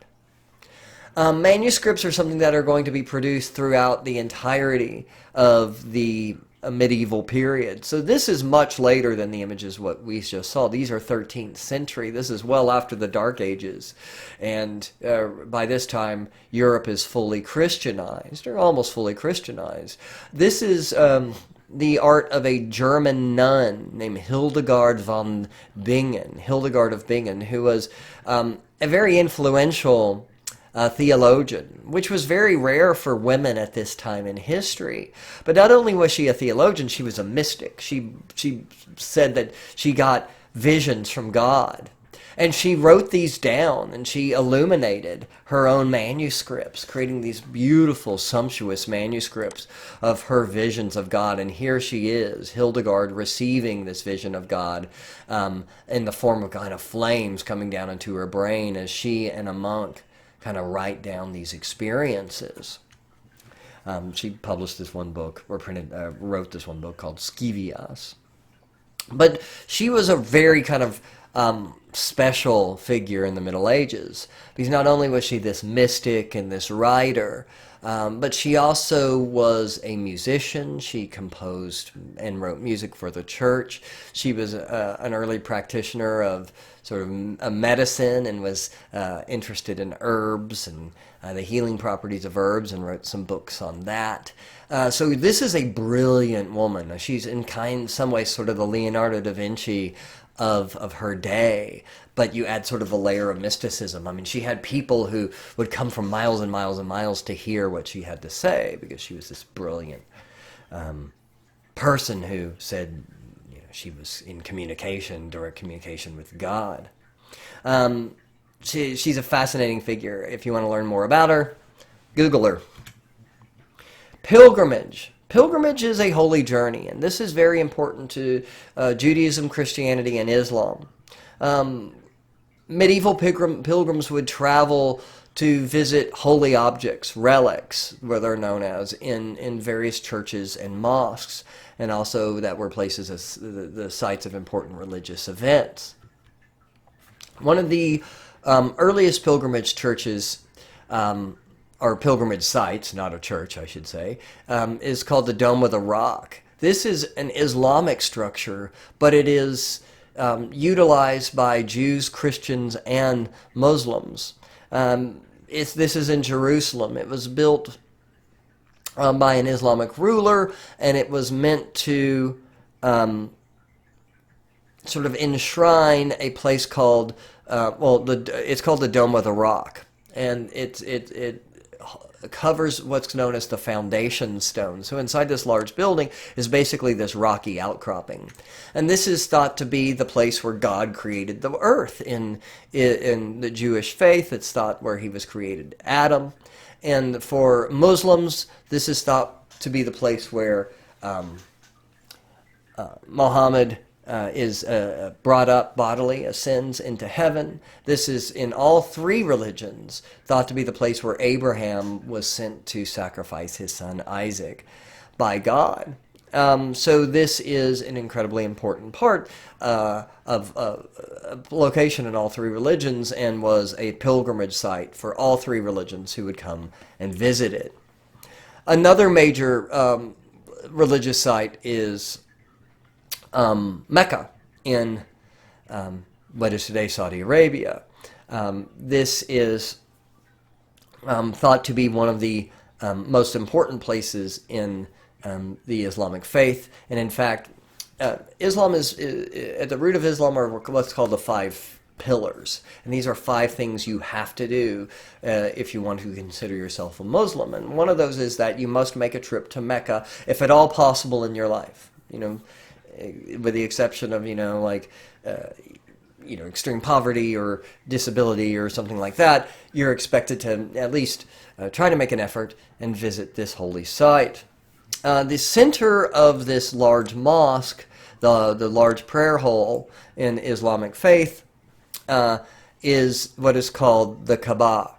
Manuscripts are something that are going to be produced throughout the entirety of the medieval period. So this is much later than the images what we just saw. These are 13th century. This is well after the Dark Ages. And by this time, Europe is fully Christianized, or almost fully Christianized. This is the art of a German nun named Hildegard von Bingen, Hildegard of Bingen, who was a very influential theologian, which was very rare for women at this time in history. But not only was she a theologian, she was a mystic. She said that she got visions from God. And she wrote these down, and she illuminated her own manuscripts, creating these beautiful, sumptuous manuscripts of her visions of God. And here she is, Hildegard, receiving this vision of God in the form of kind of flames coming down into her brain as she and a monk kind of write down these experiences. She published this one book, or wrote this one book called Scivias. But she was a very kind of special figure in the Middle Ages, because not only was she this mystic and this writer, but she also was a musician. She composed and wrote music for the church. She was an early practitioner of sort of medicine, and was interested in herbs and the healing properties of herbs, and wrote some books on that. So this is a brilliant woman. She's in some ways sort of the Leonardo da Vinci of her day, but you add sort of a layer of mysticism. I mean, she had people who would come from miles and miles and miles to hear what she had to say, because she was this brilliant person who said, she was in communication, direct communication with God. She's a fascinating figure. If you want to learn more about her, Google her. Pilgrimage. Pilgrimage is a holy journey, and this is very important to Judaism, Christianity, and Islam. Medieval pilgrims would travel to visit holy objects, relics, what they're known as, in various churches and mosques, and also that were places as the sites of important religious events. One of the earliest pilgrimage churches, or pilgrimage sites, not a church, I should say, is called the Dome of the Rock. This is an Islamic structure, but it is utilized by Jews, Christians, and Muslims. This is in Jerusalem. It was built by an Islamic ruler, and it was meant to sort of enshrine a place called, it's called the Dome of the Rock, and it covers what's known as the foundation stone. So inside this large building is basically this rocky outcropping. And this is thought to be the place where God created the earth. In the Jewish faith, it's thought where he was created Adam. And for Muslims, this is thought to be the place where Muhammad is brought up bodily, ascends into heaven. This is in all three religions thought to be the place where Abraham was sent to sacrifice his son Isaac by God. So this is an incredibly important part of location in all three religions, and was a pilgrimage site for all three religions who would come and visit it. Another major religious site is Mecca in what is today Saudi Arabia. This is thought to be one of the most important places in the Islamic faith. And in fact, Islam is at the root of Islam are what's called the five pillars. And these are five things you have to do if you want to consider yourself a Muslim. And one of those is that you must make a trip to Mecca, if at all possible in your life. With the exception of, extreme poverty or disability or something like that, you're expected to at least try to make an effort and visit this holy site. The center of this large mosque, the large prayer hall in Islamic faith, is what is called the Kaaba,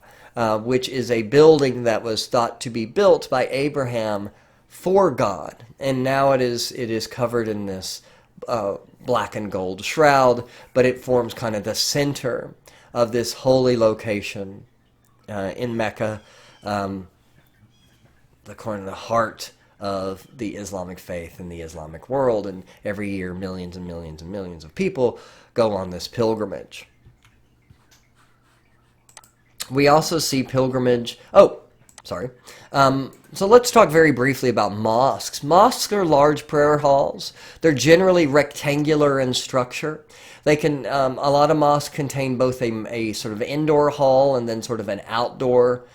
which is a building that was thought to be built by Abraham for God, and now it is covered in this black and gold shroud, but it forms kind of the center of this holy location in Mecca, the heart of the Islamic faith and the Islamic world. And every year, millions and millions and millions of people go on this pilgrimage. We also see pilgrimage. So let's talk very briefly about mosques. Mosques are large prayer halls. They're generally rectangular in structure. They can, a lot of mosques contain both a sort of indoor hall and then sort of an outdoor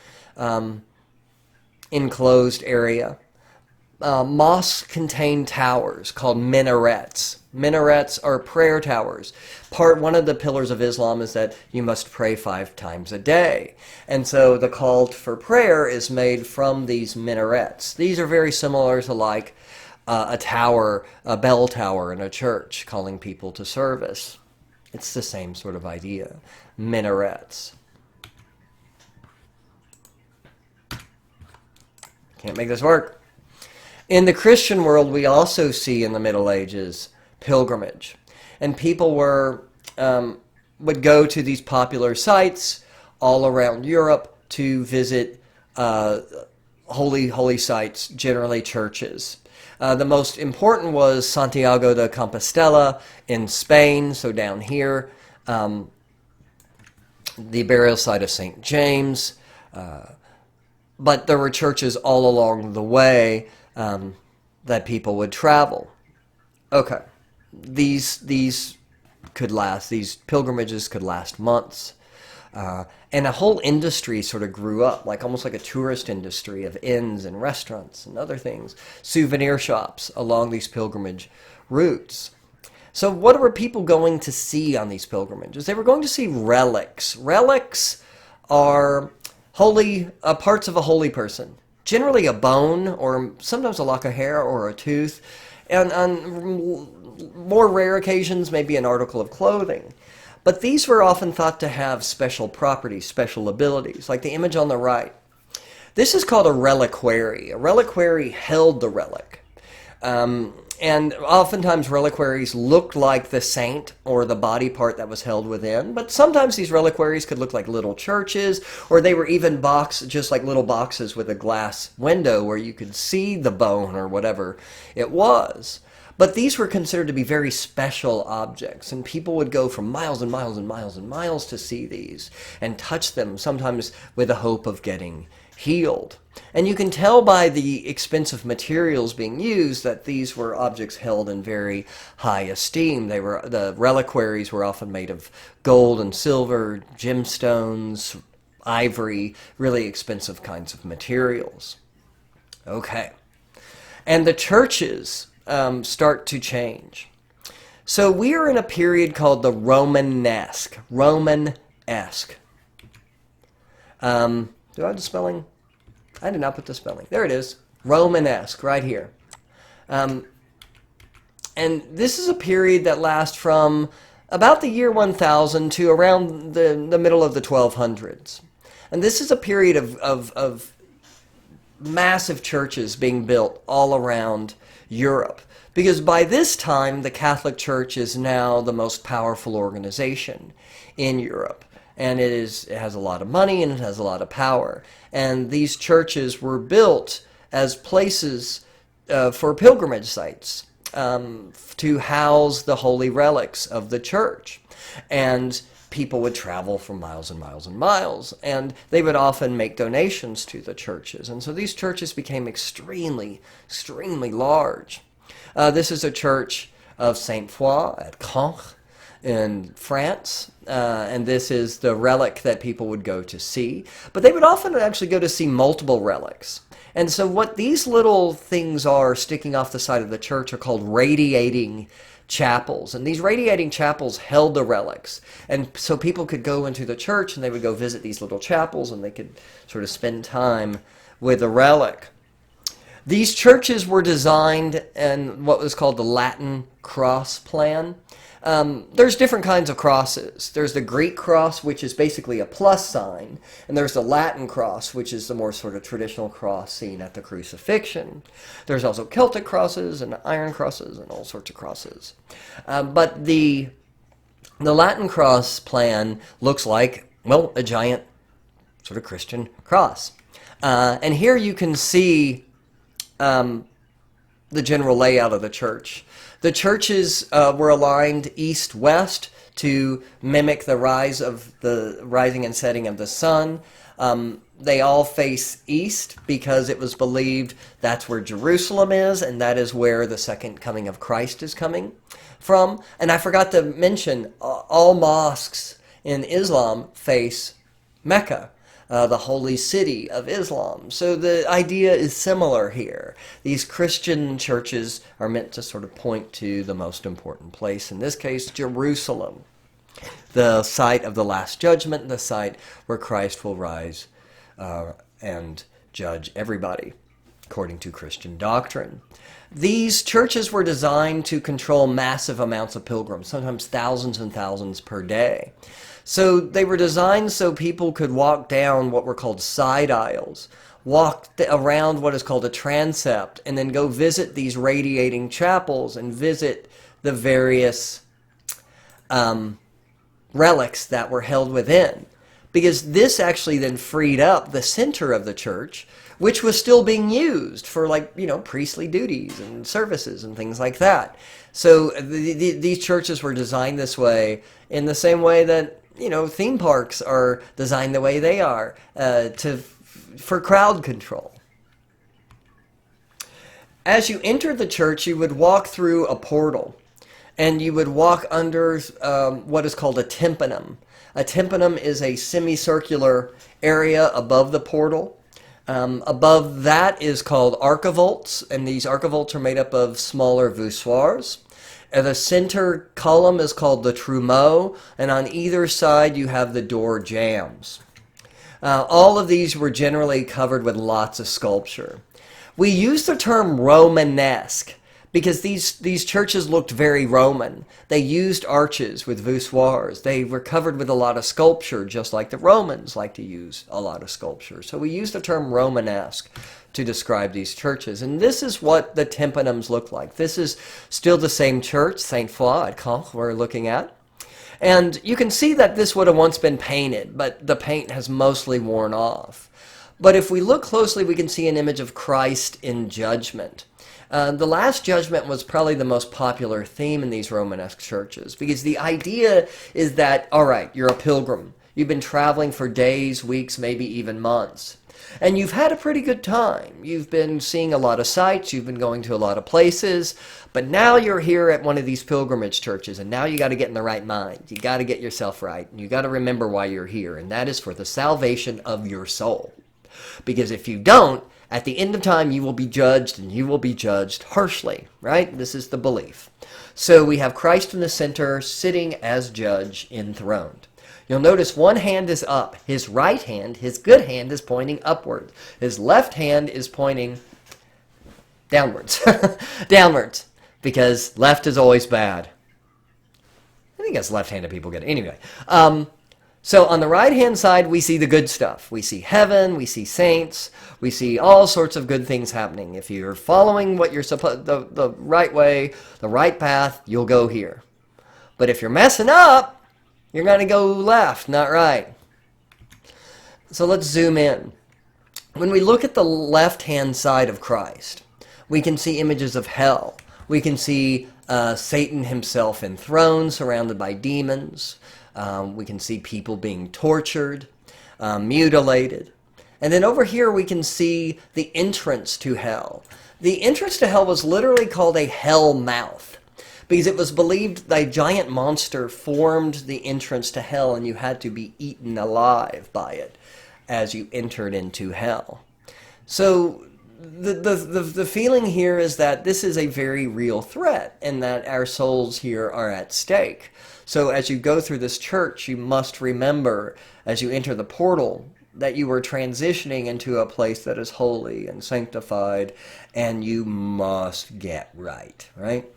enclosed area. Mosques contain towers called minarets. Minarets are prayer towers. One of the pillars of Islam is that you must pray 5 times a day. And so the call for prayer is made from these minarets. These are very similar to like a tower, a bell tower in a church calling people to service. It's the same sort of idea. Minarets. Can't make this work. In the Christian world, we also see in the Middle Ages pilgrimage, and people would go to these popular sites all around Europe to visit holy sites, generally churches. The most important was Santiago de Compostela in Spain, so down here, the burial site of St. James, but there were churches all along the way that people would travel. Okay, these pilgrimages could last months, and a whole industry sort of grew up, almost like a tourist industry of inns and restaurants and other things, souvenir shops along these pilgrimage routes. So what were people going to see on these pilgrimages? They were going to see relics. Relics are holy parts of a holy person. Generally a bone, or sometimes a lock of hair or a tooth, and on more rare occasions maybe an article of clothing. But these were often thought to have special properties, special abilities, like the image on the right. This is called a reliquary. A reliquary held the relic. And oftentimes reliquaries looked like the saint or the body part that was held within, but sometimes these reliquaries could look like little churches, or they were even just like little boxes with a glass window where you could see the bone or whatever it was. But these were considered to be very special objects, and people would go from miles and miles and miles and miles to see these and touch them, sometimes with the hope of getting healed. And you can tell by the expensive materials being used that these were objects held in very high esteem. The reliquaries were often made of gold and silver, gemstones, ivory, really expensive kinds of materials. Okay. And the churches start to change. So we are in a period called the Romanesque. Romanesque. Do I have the spelling? I did not put the spelling. There it is. Romanesque, right here. And this is a period that lasts from about the year 1000 to around the middle of the 1200s. And this is a period of massive churches being built all around Europe. Because by this time, the Catholic Church is now the most powerful organization in Europe. And it has a lot of money and it has a lot of power. And these churches were built as places for pilgrimage sites to house the holy relics of the church. And people would travel for miles and miles and miles, and they would often make donations to the churches. And so these churches became extremely, extremely large. This is a church of Saint Foy at Caen in France, and this is the relic that people would go to see. But they would often actually go to see multiple relics. And so what these little things are sticking off the side of the church are called radiating chapels. And these radiating chapels held the relics. And so people could go into the church and they would go visit these little chapels and they could sort of spend time with the relic. These churches were designed in what was called the Latin cross plan. There's different kinds of crosses. There's the Greek cross, which is basically a plus sign, and there's the Latin cross, which is the more sort of traditional cross seen at the crucifixion. There's also Celtic crosses and iron crosses and all sorts of crosses. But the Latin cross plan looks like, well, a giant sort of Christian cross. And here you can see the general layout of the church. The churches were aligned east-west to mimic the rising and setting of the sun. They all face east because it was believed that's where Jerusalem is, and that is where the second coming of Christ is coming from. And I forgot to mention, all mosques in Islam face Mecca, the holy city of Islam. So the idea is similar here. These Christian churches are meant to sort of point to the most important place, in this case, Jerusalem, the site of the Last Judgment, the site where Christ will rise and judge everybody, according to Christian doctrine. These churches were designed to control massive amounts of pilgrims, sometimes thousands and thousands per day. So they were designed so people could walk down what were called side aisles, walk around what is called a transept, and then go visit these radiating chapels and visit the various relics that were held within. Because this actually then freed up the center of the church, which was still being used for, priestly duties and services and things like that. So these churches were designed this way, in the same way that theme parks are designed the way they are for crowd control. As you entered the church, you would walk through a portal, and you would walk under what is called a tympanum. A tympanum is a semicircular area above the portal. Above that is called archivolts, and these archivolts are made up of smaller voussoirs. The center column is called the trumeau, and on either side you have the door jambs. All of these were generally covered with lots of sculpture. We use the term Romanesque because these churches looked very Roman. They used arches with voussoirs. They were covered with a lot of sculpture, just like the Romans like to use a lot of sculpture. So we use the term Romanesque to describe these churches. And this is what the tympanums look like. This is still the same church, Saint Foy at Caen, we're looking at. And you can see that this would have once been painted, but the paint has mostly worn off. But if we look closely, we can see an image of Christ in judgment. The Last Judgment was probably the most popular theme in these Romanesque churches, because the idea is that, all right, you're a pilgrim. You've been traveling for days, weeks, maybe even months. And you've had a pretty good time. You've been seeing a lot of sights, you've been going to a lot of places, but now you're here at one of these pilgrimage churches, and now you got to get in the right mind. You got to get yourself right, and you got to remember why you're here, and that is for the salvation of your soul. Because if you don't, at the end of time, you will be judged, and you will be judged harshly, right? This is the belief. So we have Christ in the center, sitting as judge, enthroned. You'll notice one hand is up. His right hand, his good hand, is pointing upward. His left hand is pointing downwards. Downwards. Because left is always bad. I think that's left-handed people get it. Anyway. So on the right-hand side, we see the good stuff. We see heaven, we see saints, we see all sorts of good things happening. If you're following what you're supposed, the right way, the right path, you'll go here. But if you're messing up, you're going to go left, not right. So let's zoom in. When we look at the left-hand side of Christ, we can see images of hell. We can see Satan himself enthroned, surrounded by demons. We can see people being tortured, mutilated. And then over here we can see the entrance to hell. The entrance to hell was literally called a hell mouth, because it was believed that a giant monster formed the entrance to hell, and you had to be eaten alive by it as you entered into hell. So the feeling here is that this is a very real threat, and that our souls here are at stake. So as you go through this church, you must remember, as you enter the portal, that you are transitioning into a place that is holy and sanctified, and you must get right, right?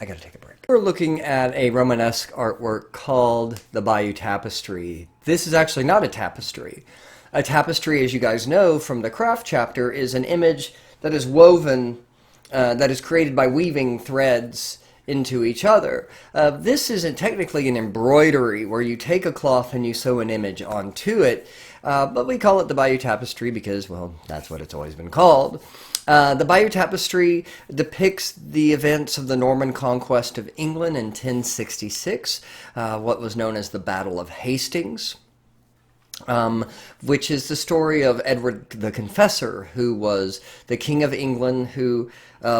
I gotta take a break. We're looking at a Romanesque artwork called the Bayeux Tapestry. This is actually not a tapestry. A tapestry, as you guys know from the craft chapter, is an image that is woven, that is created by weaving threads into each other. This isn't technically an embroidery where you take a cloth and you sew an image onto it, but we call it the Bayeux Tapestry because, well, that's what it's always been called. The Bayeux Tapestry depicts the events of the Norman conquest of England in 1066, what was known as the Battle of Hastings, which is the story of Edward the Confessor, who was the King of England, who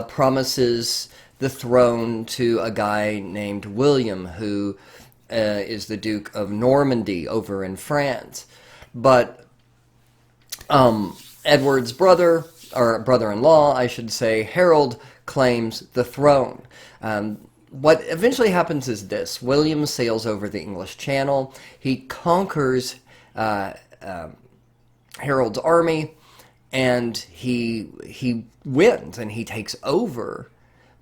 promises the throne to a guy named William, who is the Duke of Normandy over in France. But Edward's brother, or brother-in-law, I should say, Harold, claims the throne. What eventually happens is this. William sails over the English Channel. He conquers Harold's army, and he wins, and he takes over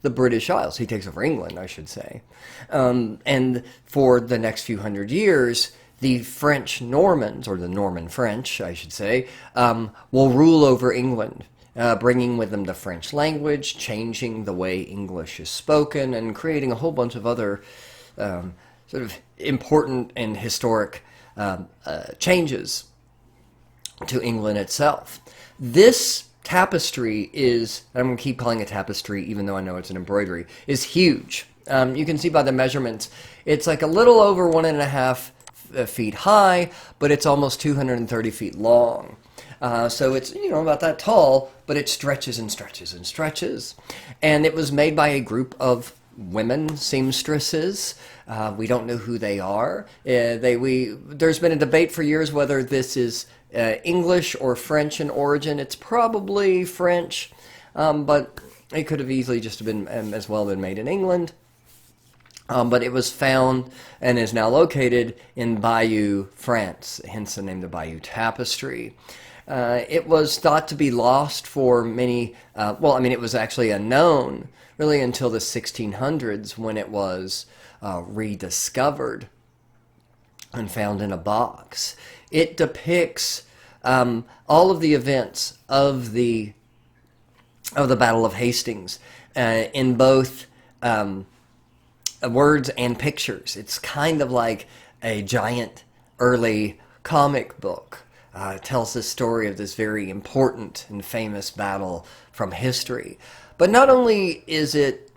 the British Isles. He takes over England, I should say. And for the next few hundred years, the French Normans, or the Norman French, I should say, will rule over England, bringing with them the French language, changing the way English is spoken, and creating a whole bunch of other sort of important and historic changes to England itself. This tapestry is, I'm going to keep calling it tapestry even though I know it's an embroidery, is huge. You can see by the measurements, it's like a little over 1.5 feet high, but it's almost 230 feet long. So it's, about that tall, but it stretches and stretches and stretches. And it was made by a group of women seamstresses. We don't know who they are. There's been a debate for years whether this is English or French in origin. It's probably French, but it could have easily just been as well been made in England. But it was found and is now located in Bayeux, France, hence the name the Bayeux Tapestry. It was thought to be lost for many, it was actually unknown really until the 1600s when it was rediscovered and found in a box. It depicts all of the events of the Battle of Hastings in both words and pictures. It's kind of like a giant early comic book. It tells the story of this very important and famous battle from history. But not only is it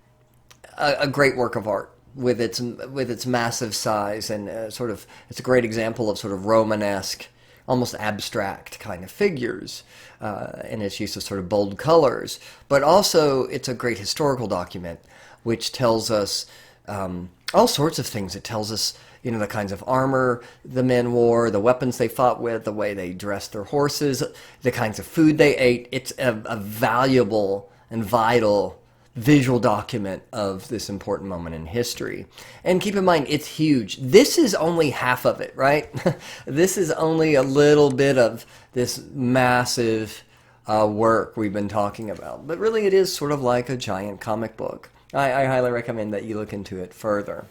a great work of art, with its massive size and it's a great example of sort of Romanesque, almost abstract kind of figures, in its use of sort of bold colors. But also, it's a great historical document, which tells us all sorts of things. It tells us, the kinds of armor the men wore, the weapons they fought with, the way they dressed their horses, the kinds of food they ate. It's a valuable and vital visual document of this important moment in history. And keep in mind, it's huge. This is only half of it, right? This is only a little bit of this massive work we've been talking about. But really, it is sort of like a giant comic book. I highly recommend that you look into it further.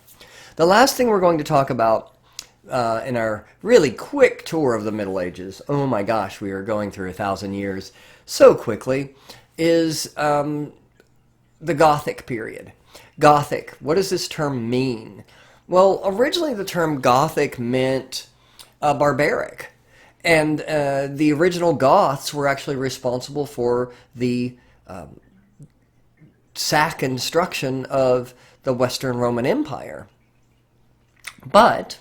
The last thing we're going to talk about in our really quick tour of the Middle Ages, oh my gosh, we are going through 1,000 years so quickly, is the Gothic period. Gothic, what does this term mean? Well, originally the term Gothic meant barbaric. And the original Goths were actually responsible for the sack and destruction of the Western Roman Empire. But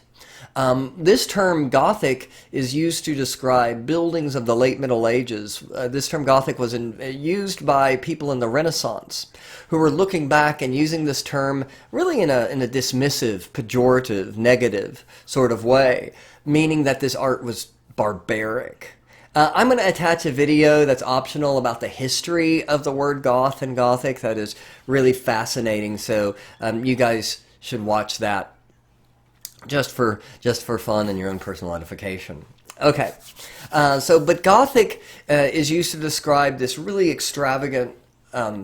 this term Gothic is used to describe buildings of the late Middle Ages. This term Gothic was used by people in the Renaissance who were looking back and using this term really in a dismissive, pejorative, negative sort of way, meaning that this art was barbaric. I'm going to attach a video that's optional about the history of the word Goth and Gothic that is really fascinating, so you guys should watch that just for fun and your own personal edification. Okay, but Gothic is used to describe this really extravagant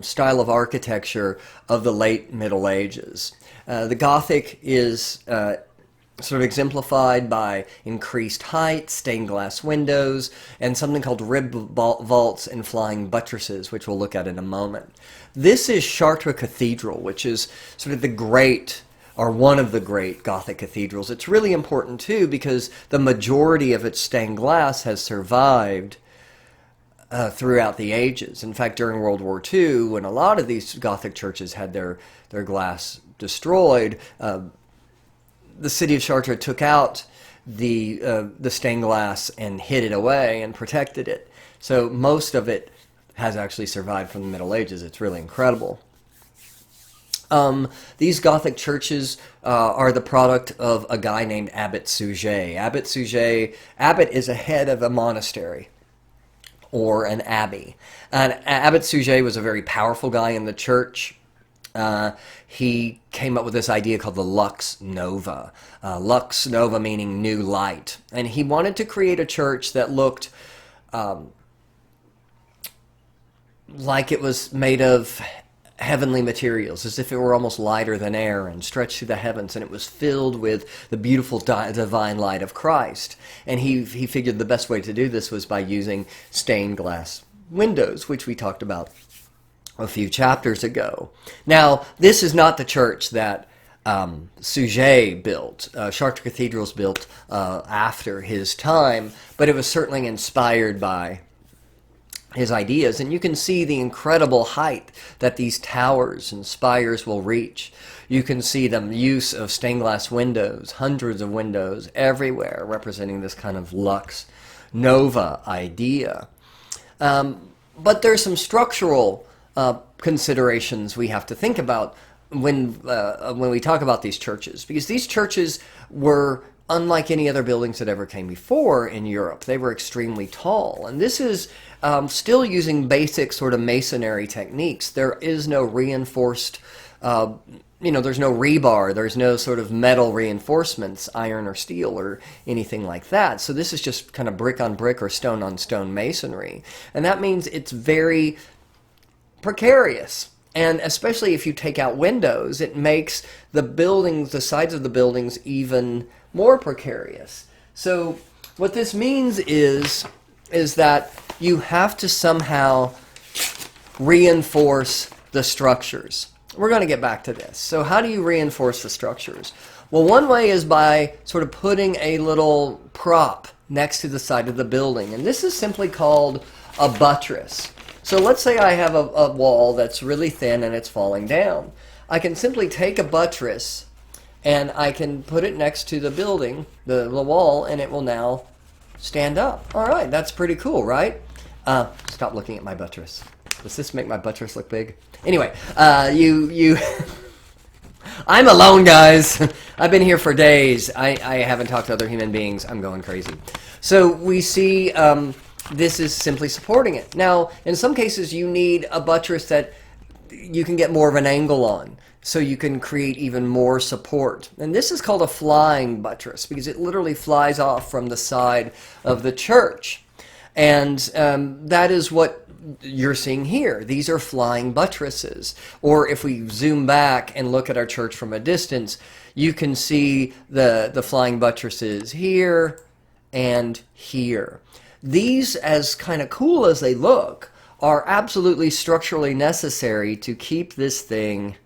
style of architecture of the late Middle Ages. The Gothic is sort of exemplified by increased height, stained glass windows, and something called ribbed vaults and flying buttresses, which we'll look at in a moment. This is Chartres Cathedral, which is sort of the great, or one of the great Gothic cathedrals. It's really important too because the majority of its stained glass has survived throughout the ages. In fact, during World War II, when a lot of these Gothic churches had their glass destroyed, the city of Chartres took out the stained glass and hid it away and protected it. So most of it has actually survived from the Middle Ages. It's really incredible. These Gothic churches are the product of a guy named Abbot Suger. Abbot is a head of a monastery or an abbey. And Abbot Suger was a very powerful guy in the church. He came up with this idea called the Lux Nova. Lux Nova meaning new light. And he wanted to create a church that looked like it was made of heavenly materials, as if it were almost lighter than air and stretched through the heavens, and it was filled with the beautiful divine light of Christ. And he figured the best way to do this was by using stained glass windows, which we talked about a few chapters ago. Now, this is not the church that Suger built. Chartres Cathedral's built after his time, but it was certainly inspired by his ideas. And you can see the incredible height that these towers and spires will reach. You can see the use of stained glass windows, hundreds of windows everywhere, representing this kind of Lux Nova idea. But there's some structural considerations we have to think about when we talk about these churches, because these churches were unlike any other buildings that ever came before in Europe. They were extremely tall, and this is still using basic sort of masonry techniques. There is no reinforced, there's no rebar, there's no sort of metal reinforcements, iron or steel or anything like that. So this is just kind of brick on brick or stone on stone masonry, and that means it's very precarious. And especially if you take out windows, it makes the buildings, the sides of the buildings, even more precarious. So what this means is that you have to somehow reinforce the structures. We're going to get back to this. So how do you reinforce the structures? Well, one way is by sort of putting a little prop next to the side of the building. And this is simply called a buttress. So let's say I have a wall that's really thin and it's falling down. I can simply take a buttress and I can put it next to the building, the wall, and it will now stand up. All right, that's pretty cool, right? Stop looking at my buttress. Does this make my buttress look big? Anyway, you I'm alone, guys. I've been here for days. I haven't talked to other human beings. I'm going crazy. So we see this is simply supporting it. Now, in some cases, you need a buttress that you can get more of an angle on, so you can create even more support. And this is called a flying buttress because it literally flies off from the side of the church. And that is what you're seeing here. These are flying buttresses. Or if we zoom back and look at our church from a distance, you can see the flying buttresses here and here. These, as kind of cool as they look, are absolutely structurally necessary to keep this thing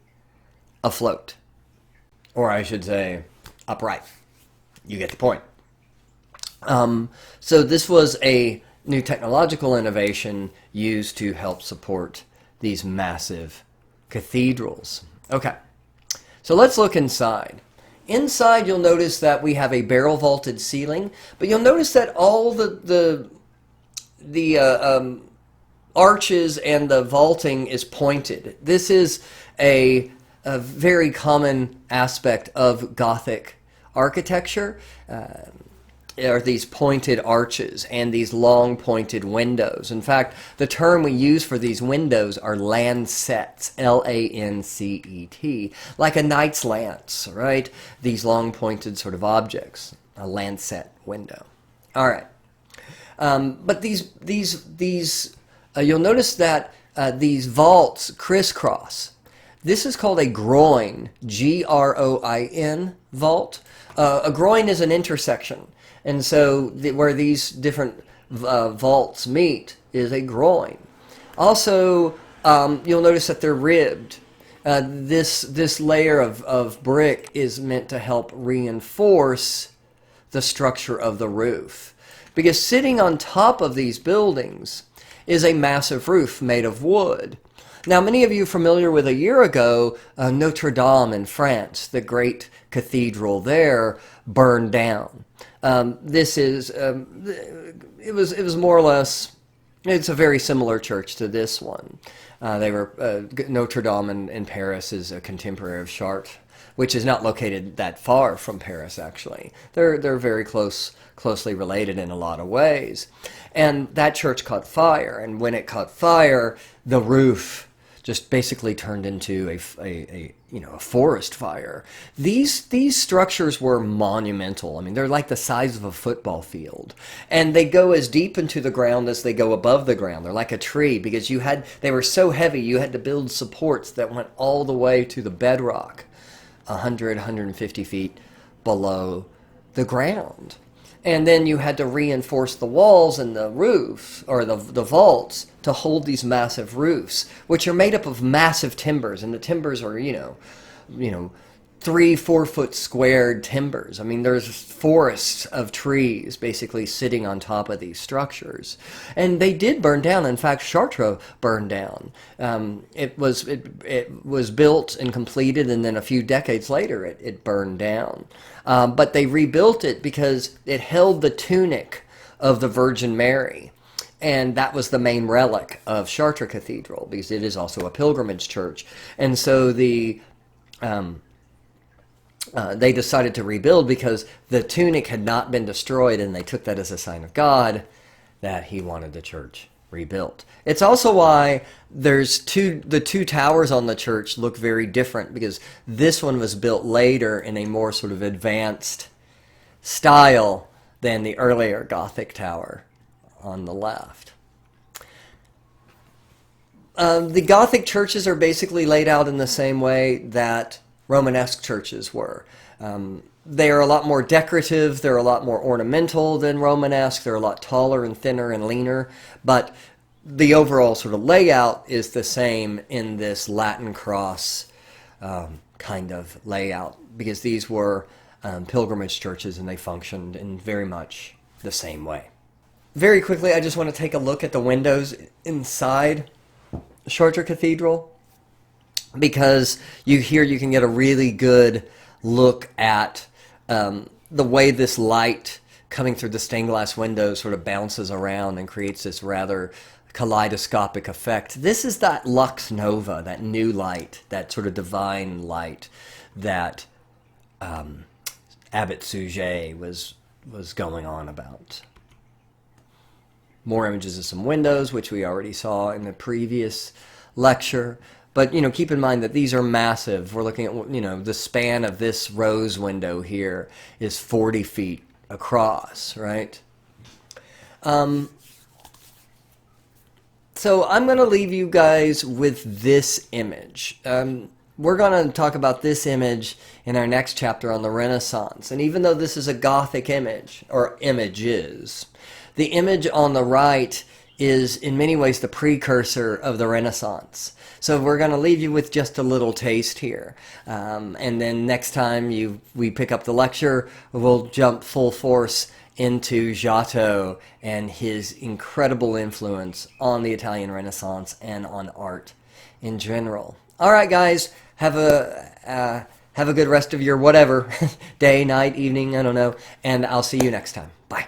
afloat. Or I should say, upright. You get the point. So this was a new technological innovation used to help support these massive cathedrals. Okay, so let's look inside. Inside, you'll notice that we have a barrel vaulted ceiling, but you'll notice that all the arches and the vaulting is pointed. This is a very common aspect of Gothic architecture. Are these pointed arches and these long pointed windows. In fact, the term we use for these windows are lancets, L-A-N-C-E-T, like a knight's lance, right? These long pointed sort of objects, a lancet window. All right. But you'll notice that these vaults crisscross. This is called a groin, G-R-O-I-N vault. A groin is an intersection. And so where these different vaults meet is a groin. Also, you'll notice that they're ribbed. This layer of brick is meant to help reinforce the structure of the roof. Because sitting on top of these buildings is a massive roof made of wood. Now, many of you are familiar with a year ago, Notre Dame in France, the great cathedral there, burned down. It was more or less, it's a very similar church to this one. Notre Dame in Paris is a contemporary of Chartres, which is not located that far from Paris, actually. They're very closely related in a lot of ways. And that church caught fire, and when it caught fire, the roof just basically turned into a forest fire. These structures were monumental. I mean, they're like the size of a football field, and they go as deep into the ground as they go above the ground. They're like a tree because they were so heavy you had to build supports that went all the way to the bedrock, 150 feet below the ground. And then you had to reinforce the walls and the roof, or the vaults, to hold these massive roofs, which are made up of massive timbers. And the timbers are, 3-4 foot squared timbers. I mean, there's forests of trees basically sitting on top of these structures. And they did burn down. In fact, Chartres burned down. It was built and completed, and then a few decades later it burned down. But they rebuilt it because it held the tunic of the Virgin Mary. And that was the main relic of Chartres Cathedral, because it is also a pilgrimage church. And so they decided to rebuild because the tunic had not been destroyed, and they took that as a sign of God that he wanted the church rebuilt. It's also why the two towers on the church look very different, because this one was built later in a more sort of advanced style than the earlier Gothic tower on the left. The Gothic churches are basically laid out in the same way that Romanesque churches were. They are a lot more decorative, they're a lot more ornamental than Romanesque, they're a lot taller and thinner and leaner, but the overall sort of layout is the same in this Latin cross kind of layout, because these were pilgrimage churches and they functioned in very much the same way. Very quickly, I just want to take a look at the windows inside Chartres Cathedral. because you can get a really good look at the way this light coming through the stained glass window sort of bounces around and creates this rather kaleidoscopic effect. This is that lux nova, that new light, that sort of divine light that Abbot Suger was going on about. More images of some windows, which we already saw in the previous lecture. But, keep in mind that these are massive. We're looking at, the span of this rose window here is 40 feet across, right? So I'm going to leave you guys with this image. We're going to talk about this image in our next chapter on the Renaissance. And even though this is a Gothic image, or images, the image on the right is in many ways the precursor of the Renaissance. So we're going to leave you with just a little taste here. And then next time we pick up the lecture, we'll jump full force into Giotto and his incredible influence on the Italian Renaissance and on art in general. All right, guys, have a good rest of your whatever, day, night, evening, I don't know, and I'll see you next time. Bye.